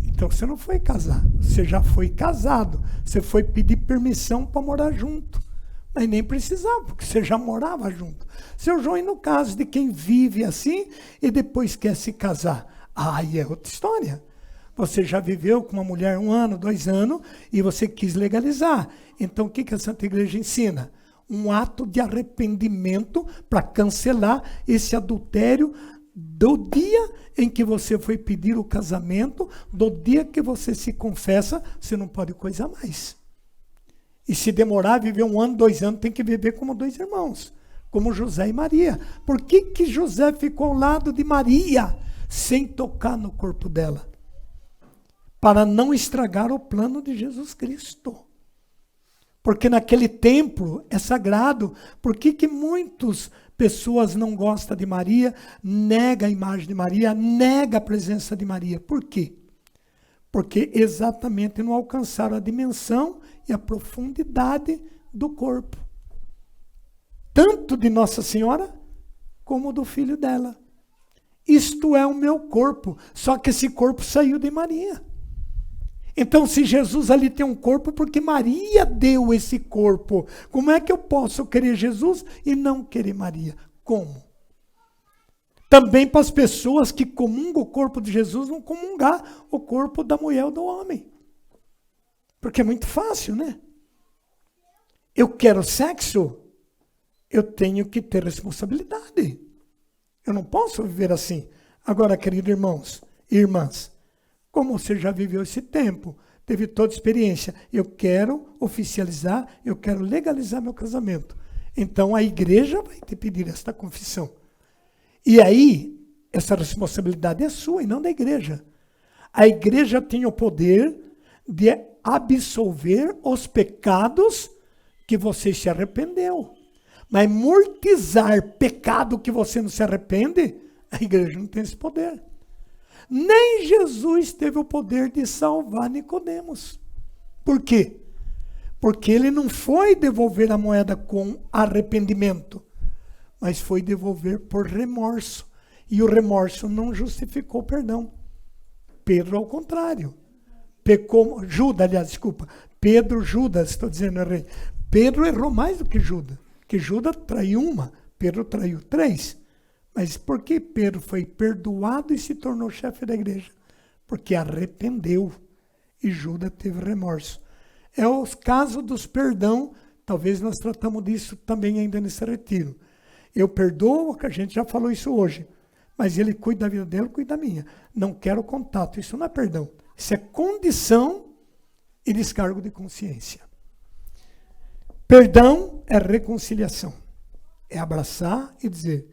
Então você não foi casar. Você já foi casado. Você foi pedir permissão para morar junto. Mas nem precisava, porque você já morava junto. Seu João, e no caso de quem vive assim e depois quer se casar? Aí é outra história. Você já viveu com uma mulher 1 ano, 2 anos, e você quis legalizar. Então, o que a Santa Igreja ensina? Um ato de arrependimento para cancelar esse adultério do dia em que você foi pedir o casamento, do dia que você se confessa, você não pode coisar mais. E se demorar a viver 1 ano, 2 anos, tem que viver como 2 irmãos, como José e Maria. Por que José ficou ao lado de Maria, sem tocar no corpo dela? Para não estragar o plano de Jesus Cristo. Porque naquele templo é sagrado. Por que muitas pessoas não gostam de Maria, nega a imagem de Maria, nega a presença de Maria? Por quê? Porque exatamente não alcançaram a dimensão e a profundidade do corpo. Tanto de Nossa Senhora, como do filho dela. Isto é o meu corpo, só que esse corpo saiu de Maria. Então, se Jesus ali tem um corpo, porque Maria deu esse corpo, como é que eu posso querer Jesus e não querer Maria? Como? Também para as pessoas que comungam o corpo de Jesus, não comungar o corpo da mulher ou do homem. Porque é muito fácil, né? Eu quero sexo, eu tenho que ter responsabilidade. Eu não posso viver assim. Agora, queridos irmãos e irmãs, como você já viveu esse tempo, teve toda a experiência, eu quero oficializar, eu quero legalizar meu casamento. Então, a igreja vai te pedir esta confissão. E aí, essa responsabilidade é sua e não da igreja. A igreja tem o poder de absolver os pecados que você se arrependeu. Mas amortizar pecado que você não se arrepende, a igreja não tem esse poder. Nem Jesus teve o poder de salvar Nicodemos. Por quê? Porque ele não foi devolver a moeda com arrependimento, mas foi devolver por remorso. E o remorso não justificou o perdão. Pedro, ao contrário. Pecou, Judas, estou dizendo, errei. Pedro errou mais do que Judas. Que Judas traiu uma, Pedro traiu 3. Mas por que Pedro foi perdoado e se tornou chefe da igreja? Porque arrependeu e Judas teve remorso. É os casos dos perdão, talvez nós tratamos disso também ainda nesse retiro. Eu perdoo, a gente já falou isso hoje, mas ele cuida da vida dele, cuida da minha. Não quero contato, isso não é perdão. Isso é condição e descargo de consciência. Perdão é reconciliação. É abraçar e dizer,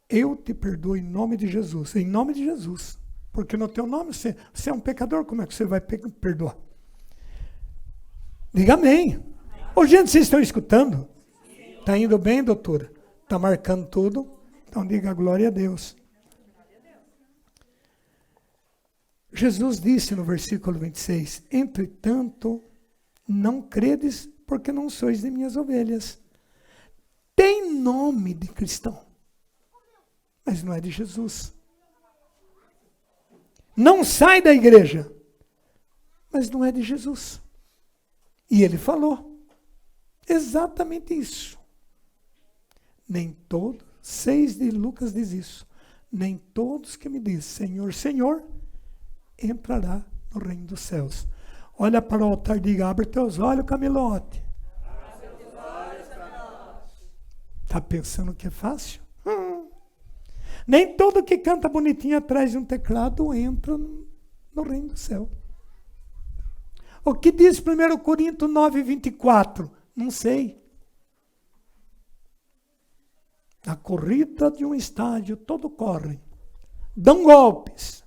eu te perdoo em nome de Jesus. Em nome de Jesus. Porque no teu nome você é um pecador, como é que você vai perdoar? Diga amém. Ô, gente, vocês estão escutando? Está indo bem, doutora? Está marcando tudo? Então diga glória a Deus. Jesus disse no versículo 26, entretanto, não credes porque não sois de minhas ovelhas. Tem nome de cristão, mas não é de Jesus. Não sai da igreja, mas não é de Jesus. E ele falou exatamente isso. Nem todos, 6 de Lucas diz isso, nem todos que me dizem Senhor, Senhor, entrará no reino dos céus. Olha para o altar e diga, abre teus olhos, Camilote. Está pensando que é fácil? Nem todo que canta bonitinho atrás de um teclado entra no reino do céu. O que diz 1 Coríntios 9, 24? Não sei. Na corrida de um estádio, todo corre. Dão golpes.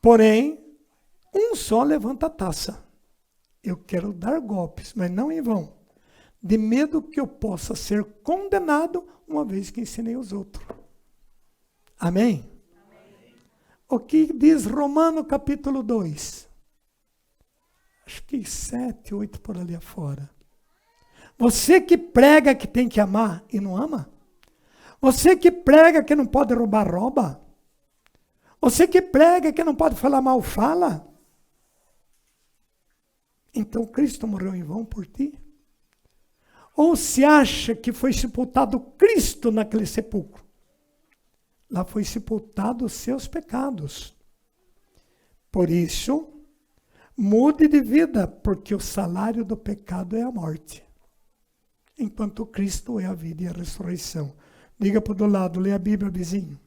Porém, um só levanta a taça. Eu quero dar golpes, mas não em vão. De medo que eu possa ser condenado, uma vez que ensinei os outros. Amém? Amém. O que diz Romano capítulo 2? Acho que 7, 8 por ali afora. Você que prega que tem que amar e não ama? Você que prega que não pode roubar, rouba? Você que prega que não pode falar mal, fala? Então Cristo morreu em vão por ti? Ou se acha que foi sepultado Cristo naquele sepulcro? Lá foi sepultado os seus pecados. Por isso, mude de vida, porque o salário do pecado é a morte. Enquanto Cristo é a vida e a ressurreição. Diga para o do lado, lê a Bíblia, vizinho.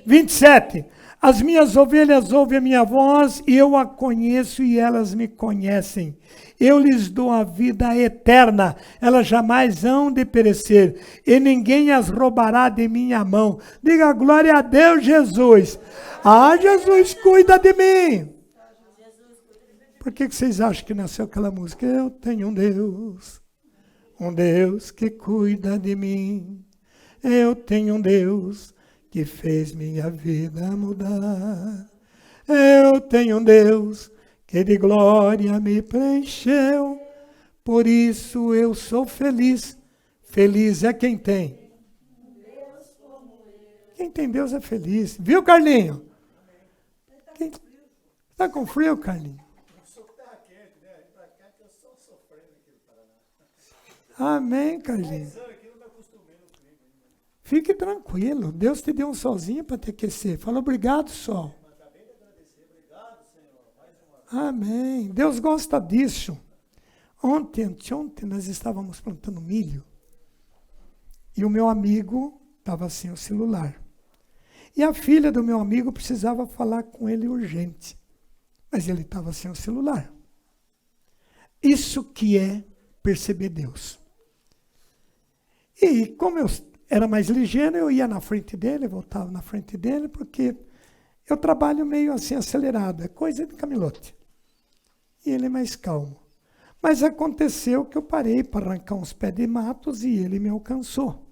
27. As minhas ovelhas ouvem a minha voz, e eu a conheço e elas me conhecem. Eu lhes dou a vida eterna, elas jamais hão de perecer, e ninguém as roubará de minha mão. Diga glória a Deus, Jesus. Ah, Jesus, cuida de mim. Por que vocês acham que nasceu aquela música? Eu tenho um Deus que cuida de mim. Eu tenho um Deus que fez minha vida mudar. Eu tenho um Deus que de glória me preencheu. Por isso eu sou feliz. Feliz é quem tem. Quem tem Deus é feliz. Viu, Carlinho? Está com frio, Carlinho? Amém, Carlinho. Fique tranquilo. Deus te deu um solzinho para te aquecer. Fala obrigado, sol. Amém. Deus gosta disso. Anteontem, nós estávamos plantando milho. E o meu amigo estava sem o celular. E a filha do meu amigo precisava falar com ele urgente. Mas ele estava sem o celular. Isso que é perceber Deus. E como eu era mais ligeiro, eu ia na frente dele, voltava na frente dele, porque eu trabalho meio assim acelerado, é coisa de camelote. E ele é mais calmo. Mas aconteceu que eu parei para arrancar uns pés de matos e ele me alcançou.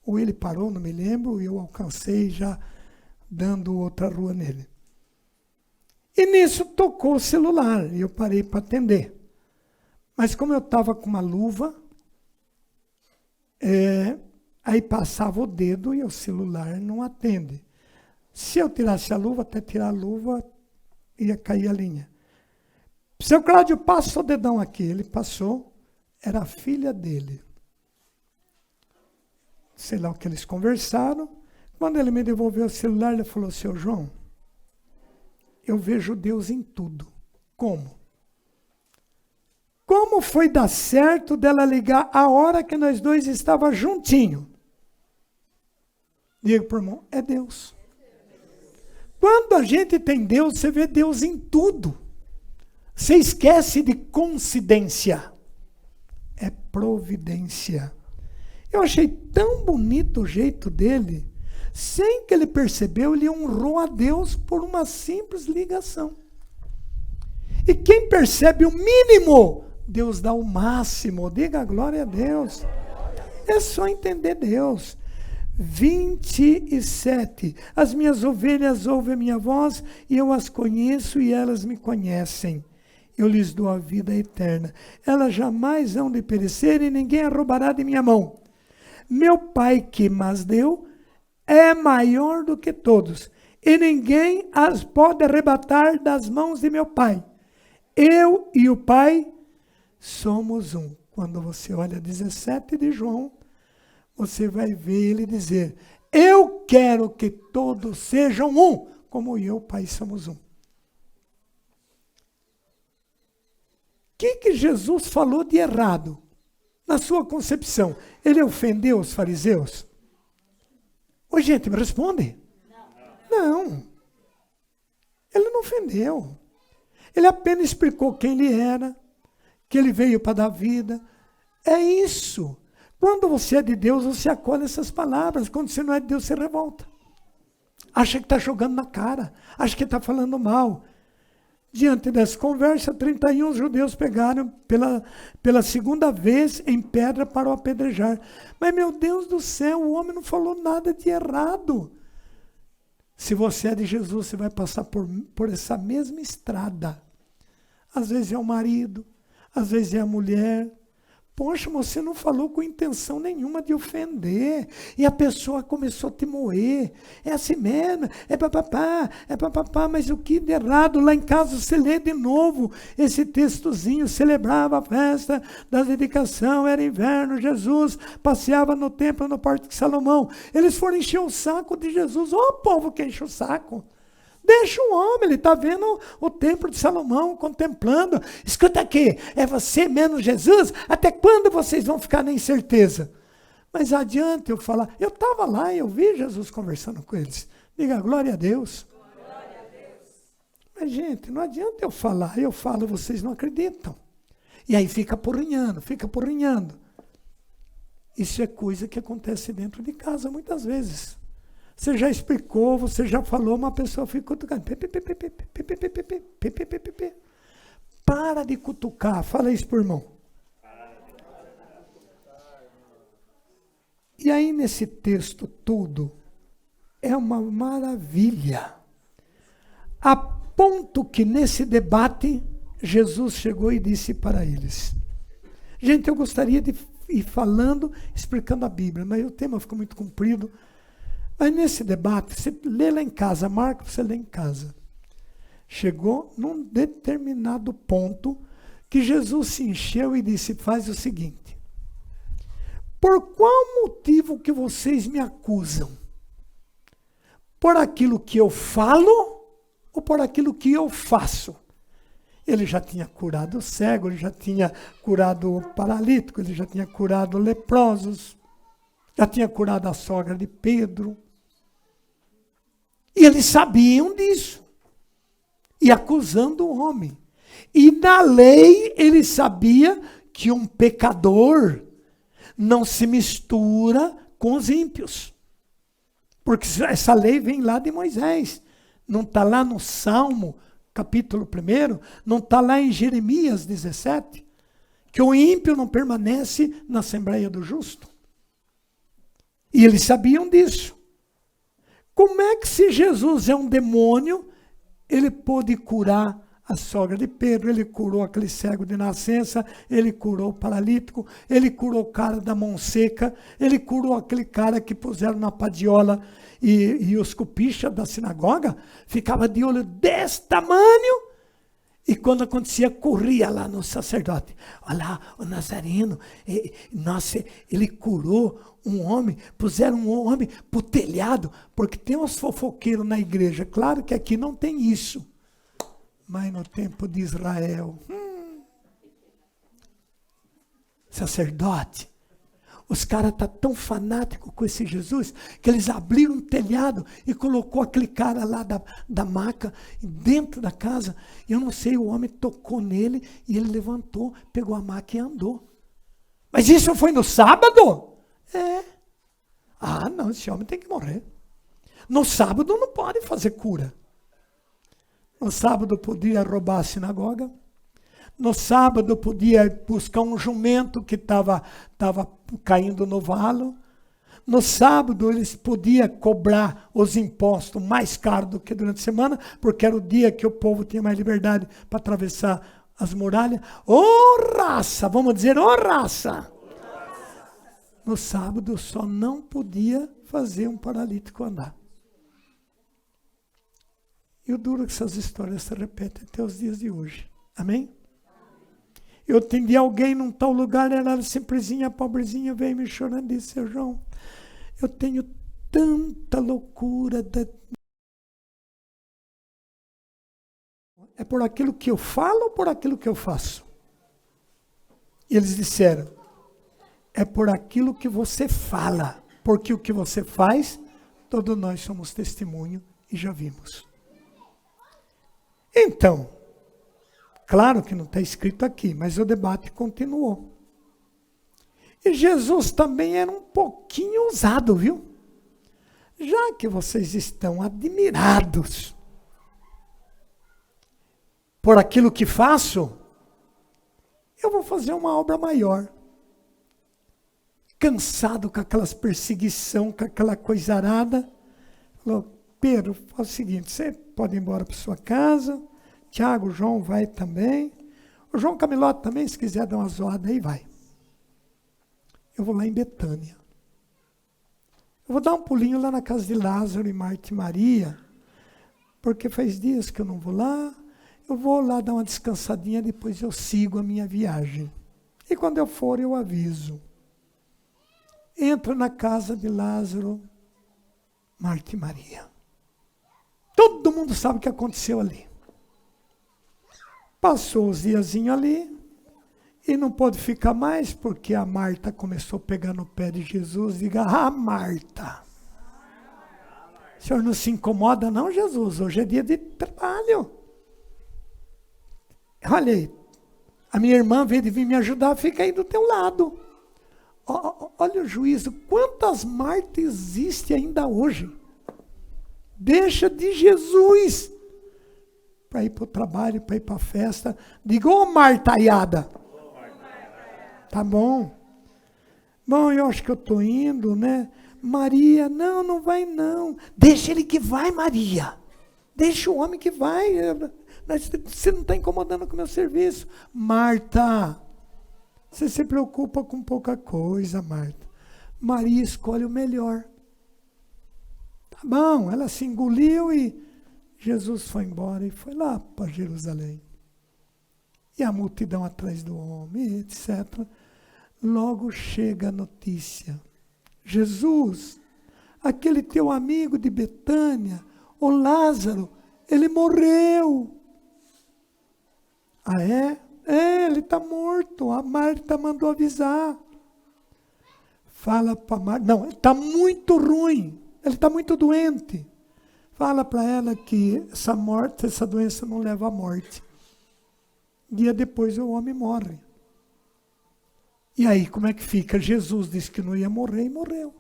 Ou ele parou, não me lembro, e eu alcancei já dando outra rua nele. E nisso tocou o celular, e eu parei para atender. Mas como eu estava com uma luva, aí passava o dedo e o celular não atende. Se eu tirasse a luva, até tirar a luva, ia cair a linha. Seu Cláudio, passa o dedão aqui. Ele passou, era a filha dele. Sei lá o que eles conversaram. Quando ele me devolveu o celular, ele falou, seu João, eu vejo Deus em tudo. Como? Como foi dar certo dela ligar a hora que nós dois estávamos juntinhos? Diga para o irmão, é Deus. Quando a gente tem Deus, você vê Deus em tudo. Você esquece de coincidência. É providência. Eu achei tão bonito o jeito dele. Sem que ele percebeu, ele honrou a Deus por uma simples ligação. E quem percebe o mínimo, Deus dá o máximo. Diga glória a Deus. É só entender Deus. 27. As minhas ovelhas ouvem a minha voz, e eu as conheço e elas me conhecem. Eu lhes dou a vida eterna. Elas jamais hão de perecer e ninguém a roubará de minha mão. Meu Pai que mas deu é maior do que todos, e ninguém as pode arrebatar das mãos de meu Pai. Eu e o Pai somos um. Quando você olha 17 de João, você vai ver ele dizer, eu quero que todos sejam um, como eu e o Pai somos um. O que Jesus falou de errado? Na sua concepção, ele ofendeu os fariseus? Ô, gente, me responde. Não. Ele não ofendeu. Ele apenas explicou quem ele era, que ele veio para dar vida. É isso. Quando você é de Deus, você acolhe essas palavras. Quando você não é de Deus, você revolta. Acha que está jogando na cara. Acha que está falando mal. Diante dessa conversa, 31 judeus pegaram pela segunda vez em pedra para o apedrejar. Mas, meu Deus do céu, o homem não falou nada de errado. Se você é de Jesus, você vai passar por essa mesma estrada. Às vezes é o marido, às vezes é a mulher. Poxa, você não falou com intenção nenhuma de ofender. E a pessoa começou a te moer. É assim mesmo, é papapá, mas o que de errado? Lá em casa você lê de novo esse textozinho. Celebrava a festa da dedicação, era inverno, Jesus passeava no templo, no Pórtico de Salomão. Eles foram encher o saco de Jesus. Ô, povo que enche o saco. Deixa o homem, ele está vendo o templo de Salomão, contemplando. Escuta aqui, é você menos Jesus? Até quando vocês vão ficar na incerteza? Mas adianta eu falar, eu estava lá e eu vi Jesus conversando com eles. Diga, glória a Deus. Glória a Deus. Mas, gente, não adianta eu falar, eu falo, vocês não acreditam. E aí fica porrinhando. Isso é coisa que acontece dentro de casa muitas vezes. Você já explicou, você já falou, uma pessoa fica cutucando. Para de cutucar. Fala isso pro irmão. E aí, nesse texto tudo, é uma maravilha. A ponto que, nesse debate, Jesus chegou e disse para eles. Gente, eu gostaria de ir falando, explicando a Bíblia, mas o tema ficou muito comprido. Mas nesse debate, você lê lá em casa, marca para você ler em casa. Chegou num determinado ponto que Jesus se encheu e disse, faz o seguinte. Por qual motivo que vocês me acusam? Por aquilo que eu falo ou por aquilo que eu faço? Ele já tinha curado o cego, ele já tinha curado o paralítico, ele já tinha curado leprosos, já tinha curado a sogra de Pedro. E eles sabiam disso. E acusando o homem. E na lei ele sabia que um pecador não se mistura com os ímpios. Porque essa lei vem lá de Moisés. Não está lá no Salmo, capítulo 1, não está lá em Jeremias 17, que o ímpio não permanece na Assembleia do Justo. E eles sabiam disso. Como é que, se Jesus é um demônio, ele pôde curar a sogra de Pedro, ele curou aquele cego de nascença, ele curou o paralítico, ele curou o cara da mão seca, ele curou aquele cara que puseram na padiola e os cupichas da sinagoga ficavam de olho desse tamanho. E quando acontecia, corria lá no sacerdote. Olha lá, o Nazareno, nossa, ele curou um homem, puseram um homem para o telhado, porque tem uns fofoqueiros na igreja. Claro que aqui não tem isso. Mas no tempo de Israel, sacerdote, os caras estão tão fanáticos com esse Jesus, que eles abriram um telhado e colocou aquele cara lá da maca dentro da casa. Eu não sei, o homem tocou nele e ele levantou, pegou a maca e andou. Mas isso foi no sábado? É. Ah, não, esse homem tem que morrer. No sábado não pode fazer cura. No sábado podia roubar a sinagoga. No sábado podia buscar um jumento que estava caindo no valo. No sábado eles podiam cobrar os impostos mais caros do que durante a semana, porque era o dia que o povo tinha mais liberdade para atravessar as muralhas. Ô raça, vamos dizer, ô raça! No sábado só não podia fazer um paralítico andar. E o duro é que essas histórias se repetem até os dias de hoje. Amém? Eu atendi alguém num tal lugar, era simplesinha, pobrezinha, veio me chorando e disse: Seu João, eu tenho tanta loucura. É por aquilo que eu falo ou por aquilo que eu faço? E eles disseram: é por aquilo que você fala, porque o que você faz, todos nós somos testemunho e já vimos. Então, claro que não está escrito aqui, mas o debate continuou. E Jesus também era um pouquinho ousado, viu? Já que vocês estão admirados por aquilo que faço, eu vou fazer uma obra maior. Cansado com aquelas perseguição, com aquela coisarada, falou: Pedro, faz o seguinte, você pode ir embora para sua casa, Tiago, João vai também, o João Camilote também, se quiser dar uma zoada aí, vai. Eu vou lá em Betânia. Eu vou dar um pulinho lá na casa de Lázaro e Marta e Maria, porque faz dias que eu não vou lá, eu vou lá dar uma descansadinha, depois eu sigo a minha viagem. E quando eu for, eu aviso. Entro na casa de Lázaro, Marta e Maria. Todo mundo sabe o que aconteceu ali. Passou os diazinhos ali e não pôde ficar mais porque a Marta começou a pegar no pé de Jesus e diga: Ah, Marta, o senhor não se incomoda não, Jesus? Hoje é dia de trabalho. Olha aí, a minha irmã veio de vir me ajudar, fica aí do teu lado. Olha o juízo, quantas Martas existem ainda hoje? Deixa de Jesus para ir para o trabalho, para ir para a festa. Diga: ô Martaiada. Tá bom. Bom, eu acho que eu estou indo, né? Maria, não vai não. Deixa ele que vai, Maria. Deixa o homem que vai. Você não está incomodando com o meu serviço. Marta, você se preocupa com pouca coisa, Marta. Maria escolhe o melhor. Tá bom, ela se engoliu e Jesus foi embora e foi lá para Jerusalém. E a multidão atrás do homem, etc. Logo chega a notícia: Jesus, aquele teu amigo de Betânia, o Lázaro, ele morreu. Ah, é? É, ele está morto. A Marta mandou avisar. Fala para Marta. Não, está muito ruim. Ele está muito doente. Fala para ela que essa doença não leva à morte. Dia depois o homem morre. E aí, como é que fica? Jesus disse que não ia morrer e morreu.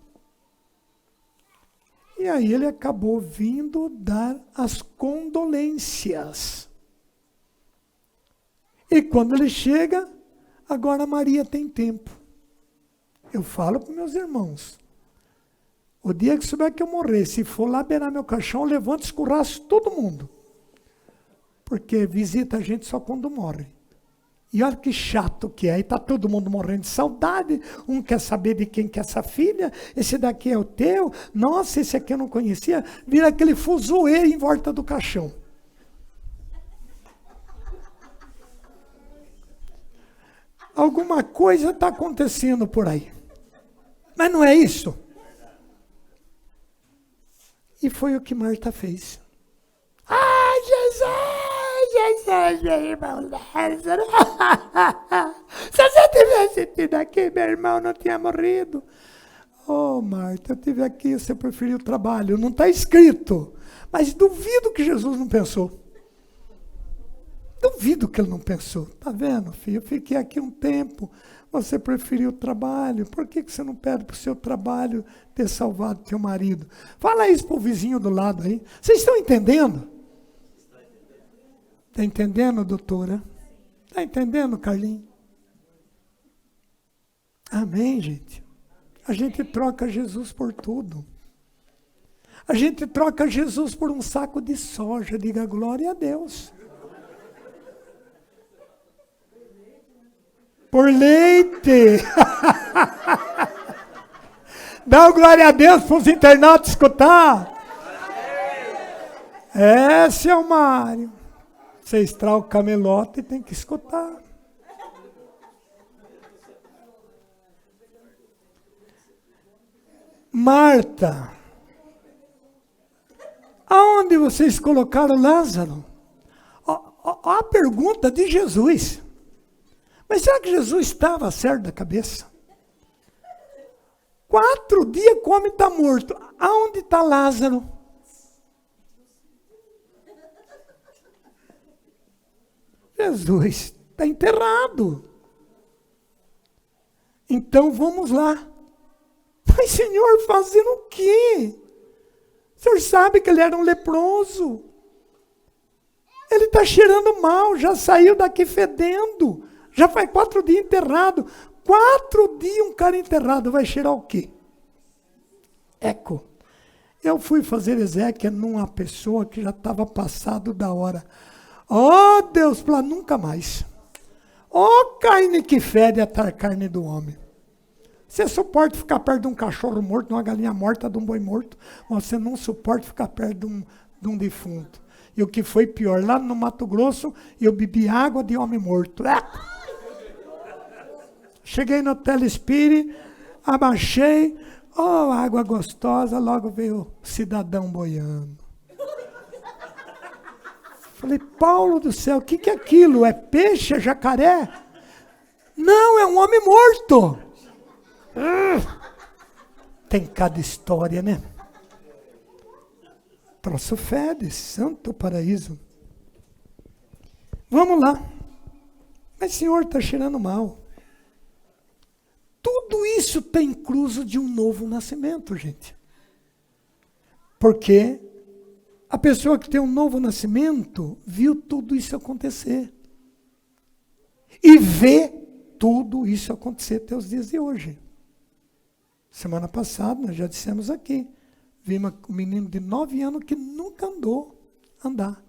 E aí ele acabou vindo dar as condolências. E quando ele chega, agora Maria tem tempo. Eu falo para meus irmãos, o dia que souber que eu morrer, se for lá beirar meu caixão, eu levanto e escurraço todo mundo. Porque visita a gente só quando morre. E olha que chato que é. E está todo mundo morrendo de saudade. Um quer saber de quem que é essa filha. Esse daqui é o teu. Nossa, esse aqui eu não conhecia. Vira aquele fuzuê em volta do caixão. Alguma coisa está acontecendo por aí. Mas não é isso. E foi o que Marta fez. Ai, Jesus, meu irmão Lázaro. Se você tivesse tido aqui, meu irmão não tinha morrido. Oh, Marta, eu estive aqui, você preferiu o trabalho. Não está escrito. Mas duvido que Jesus não pensou. Duvido que ele não pensou. Está vendo, filho? Eu fiquei aqui um tempo. Você preferiu o trabalho. Por que você não pede para o seu trabalho ter salvado teu marido? Fala isso para o vizinho do lado aí. Vocês estão entendendo? Está entendendo, doutora? Está entendendo, Carlinhos? Amém, gente? A gente troca Jesus por tudo. A gente troca Jesus por um saco de soja. Diga glória a Deus. Por leite. Dá glória a Deus para os internautas escutar. É, seu Mário. Você estraga o camelote e tem que escutar. Marta, aonde vocês colocaram Lázaro? Ó a pergunta de Jesus. Mas será que Jesus estava certo da cabeça? 4 dias que o homem está morto. Aonde está Lázaro? Jesus está enterrado. Então vamos lá. Mas, Senhor, fazendo o quê? O Senhor sabe que ele era um leproso. Ele está cheirando mal, já saiu daqui fedendo. Já faz 4 dias enterrado. 4 dias um cara enterrado vai cheirar o quê? Eco. Eu fui fazer exéquia numa pessoa que já estava passado da hora. Oh, Deus, para nunca mais. Oh, carne que fede a carne do homem. Você suporta ficar perto de um cachorro morto, de uma galinha morta, de um boi morto, mas você não suporta ficar perto de um defunto. E o que foi pior, lá no Mato Grosso, eu bebi água de homem morto. Cheguei no Telespire, abaixei, oh, água gostosa, logo veio o cidadão boiando. Falei, Paulo do céu, o que é aquilo? É peixe, é jacaré? Não, é um homem morto. Tem cada história, né? Troço fede, santo paraíso. Vamos lá. Mas, Senhor, está cheirando mal. Tudo isso está incluso de um novo nascimento, gente. Porque a pessoa que tem um novo nascimento viu tudo isso acontecer. E vê tudo isso acontecer até os dias de hoje. Semana passada, nós já dissemos aqui, vimos um menino de 9 anos que nunca andar.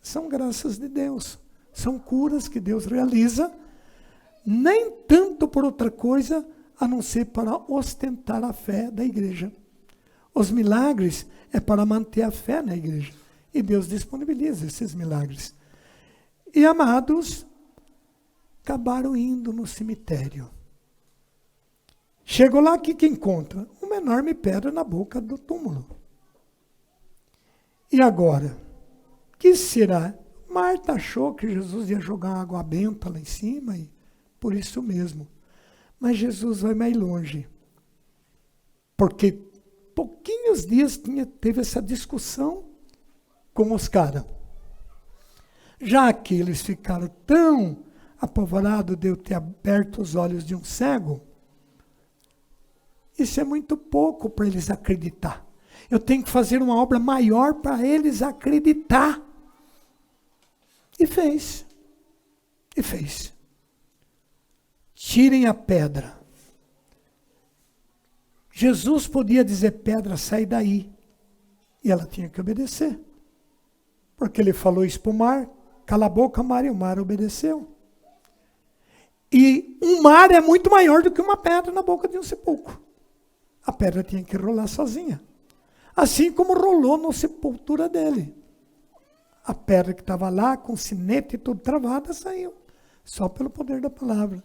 São graças de Deus. São curas que Deus realiza, nem tanto por outra coisa, a não ser para ostentar a fé da igreja. Os milagres é para manter a fé na igreja. E Deus disponibiliza esses milagres. E, amados, acabaram indo no cemitério. Chegou lá, o que encontra? Uma enorme pedra na boca do túmulo. E agora? O que será? Marta achou que Jesus ia jogar uma água benta lá em cima e por isso mesmo. Mas Jesus vai mais longe. Porque pouquinhos dias teve essa discussão com os caras. Já que eles ficaram tão apavorados de eu ter aberto os olhos de um cego, isso é muito pouco para eles acreditar. Eu tenho que fazer uma obra maior para eles acreditar. E fez. E fez. Tirem a pedra. Jesus podia dizer, pedra, sai daí. E ela tinha que obedecer. Porque ele falou isso para o mar, cala a boca, mar, e o mar obedeceu. E um mar é muito maior do que uma pedra na boca de um sepulcro. A pedra tinha que rolar sozinha. Assim como rolou na sepultura dele. A pedra que estava lá, com sinete e tudo travada, saiu. Só pelo poder da palavra.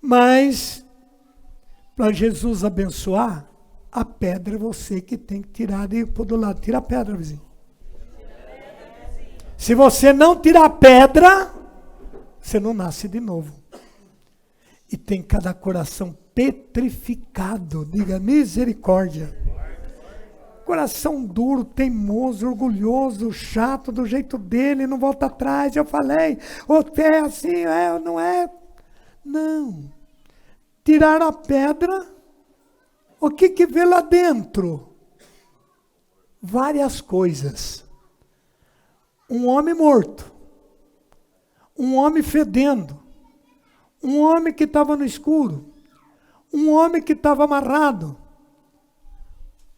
Mas, para Jesus abençoar, a pedra é você que tem que tirar e pôr do lado. Tira a pedra, vizinho. Se você não tirar a pedra, você não nasce de novo. E tem cada coração petrificado. Diga misericórdia. Coração duro, teimoso, orgulhoso, chato, do jeito dele, não volta atrás. Eu falei, o pé é assim, não é? Não. Tirar a pedra, o que vê lá dentro? Várias coisas. Um homem morto, um homem fedendo, um homem que estava no escuro, um homem que estava amarrado,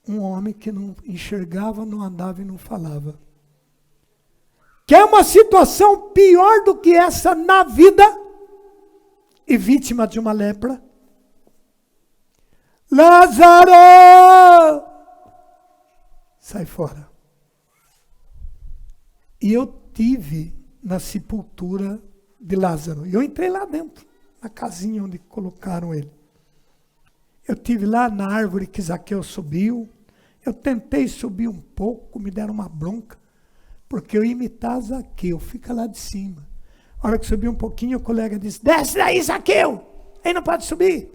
um homem que não enxergava, não andava e não falava. Quer uma situação pior do que essa na vida e vítima de uma lepra? Lázaro! Sai fora. E eu tive na sepultura de Lázaro. Eu entrei lá dentro, na casinha onde colocaram ele. Eu tive lá na árvore que Zaqueu subiu. Eu tentei subir um pouco, me deram uma bronca, porque eu ia imitar Zaqueu, fica lá de cima. A hora que subi um pouquinho, o colega disse, desce daí, Zaqueu! Aí não pode subir.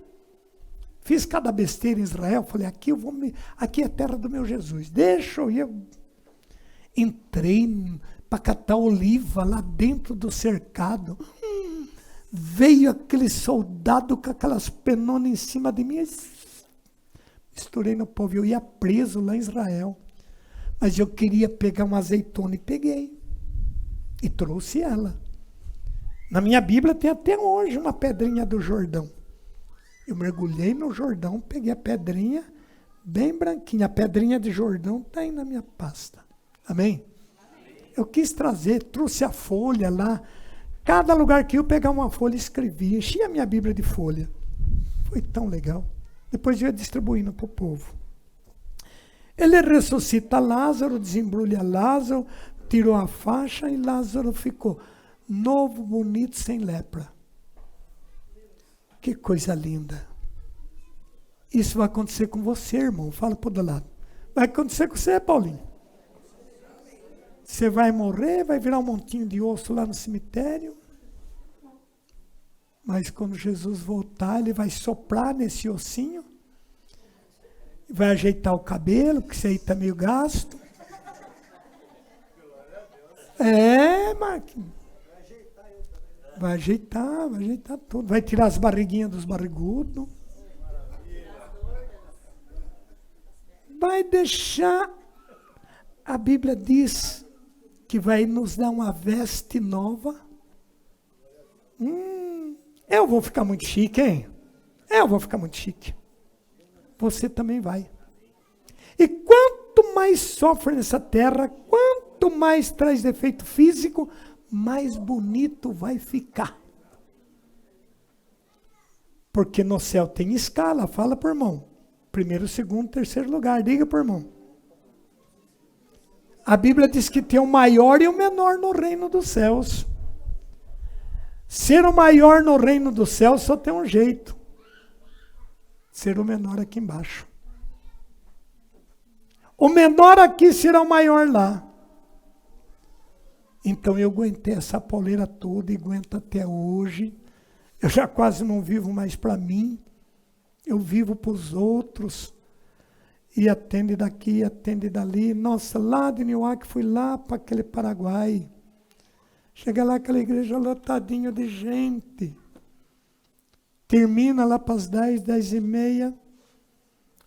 Fiz cada besteira em Israel, falei, aqui é a terra do meu Jesus. Deixa eu ir. Eu entrei para catar oliva lá dentro do cercado. Veio aquele soldado com aquelas penonas em cima de mim. Misturei no povo. Eu ia preso lá em Israel. Mas eu queria pegar uma azeitona e peguei. E trouxe ela. Na minha Bíblia tem até hoje uma pedrinha do Jordão. Eu mergulhei no Jordão, peguei a pedrinha, bem branquinha. A pedrinha de Jordão está aí na minha pasta. Amém? Eu quis trazer, trouxe a folha lá. Cada lugar que eu pegar uma folha, escrevi. Enchi a minha Bíblia de folha. Foi tão legal. Depois eu ia distribuindo para o povo. Ele ressuscita Lázaro, desembrulha Lázaro, tirou a faixa e Lázaro ficou novo, bonito, sem lepra. Que coisa linda. Isso vai acontecer com você, irmão. Fala para o lado. Vai acontecer com você, Paulinho. Você vai morrer, vai virar um montinho de osso lá no cemitério. Mas quando Jesus voltar, ele vai soprar nesse ossinho. Vai ajeitar o cabelo, porque isso aí está meio gasto. Marquinhos. Vai ajeitar tudo. Vai tirar as barriguinhas dos barrigudos. Vai deixar. A Bíblia diz que vai nos dar uma veste nova. Eu vou ficar muito chique, hein? Eu vou ficar muito chique. Você também vai. E quanto mais sofre nessa terra, quanto mais traz defeito físico, mais bonito vai ficar. Porque no céu tem escala, fala por irmão. Primeiro, segundo, terceiro lugar, diga por irmão. A Bíblia diz que tem o maior e o menor no reino dos céus. Ser o maior no reino dos céus só tem um jeito. Ser o menor aqui embaixo. O menor aqui será o maior lá. Então eu aguentei essa pauleira toda e aguento até hoje. Eu já quase não vivo mais para mim. Eu vivo para os outros. E atende daqui, atende dali. Nossa, lá de Nioaque, fui lá para aquele Paraguai. Chega lá, aquela igreja lotadinha de gente. Termina lá para as 10, 10:30.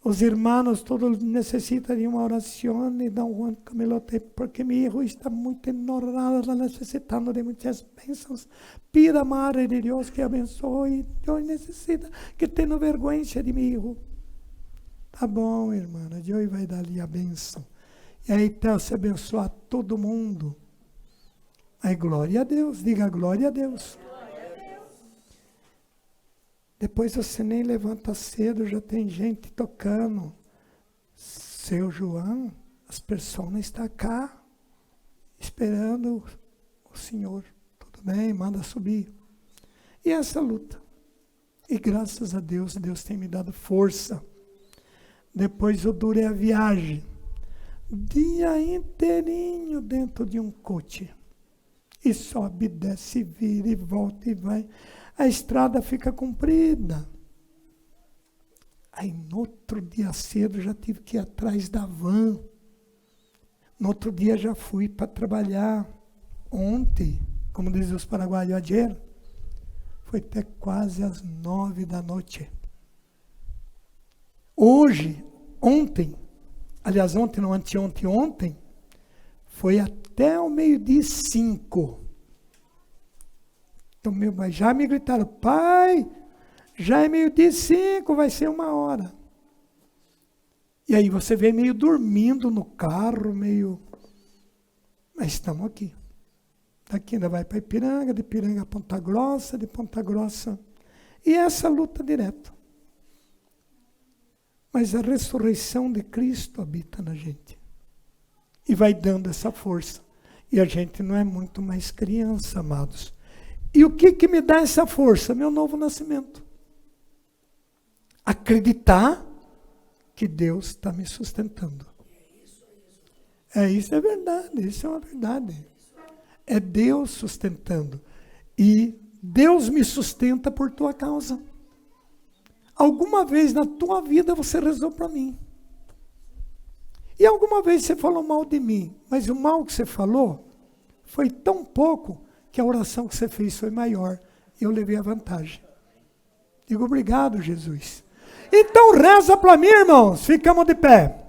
Os irmãos todos necessitam de uma oração e dão um camelote, porque meu hijo está muito enojado, necessitando de muitas bênçãos. Pida a Madre de Deus que abençoe. Eu necessito que tenha vergonha de meu hijo. Tá bom, irmã, Deus vai dar-lhe a bênção. E aí então se abençoar todo mundo. Aí glória a Deus, diga glória a Deus. Depois você nem levanta cedo, já tem gente tocando. Seu João, as pessoas estão cá, esperando o Senhor. Tudo bem, manda subir. E essa luta. E graças a Deus, Deus tem me dado força. Depois eu durei a viagem. Dia inteirinho dentro de um coche. E sobe, desce, vira e volta e vai. A estrada fica comprida. Aí no outro dia cedo já tive que ir atrás da van. No outro dia já fui para trabalhar. Ontem, como dizem os paraguaios, ayer, foi até quase às 9 da noite. Hoje, ontem, aliás ontem, não anteontem, ontem, foi até o 12:05. Então, já me gritaram, pai, já é 12:05, vai ser 1h. E aí você vê meio dormindo no carro, mas estamos aqui. Daqui ainda vai para Ipiranga, de Ipiranga a Ponta Grossa, de Ponta Grossa. E essa luta direta. Mas a ressurreição de Cristo habita na gente. E vai dando essa força. E a gente não é muito mais criança, amados. E o que me dá essa força? Meu novo nascimento. Acreditar que Deus está me sustentando. Isso é verdade, isso é uma verdade. É Deus sustentando. E Deus me sustenta por tua causa. Alguma vez na tua vida você rezou para mim. E alguma vez você falou mal de mim. Mas o mal que você falou foi tão pouco que a oração que você fez foi maior. E eu levei a vantagem. Digo, obrigado, Jesus. Então reza para mim, irmãos. Ficamos de pé.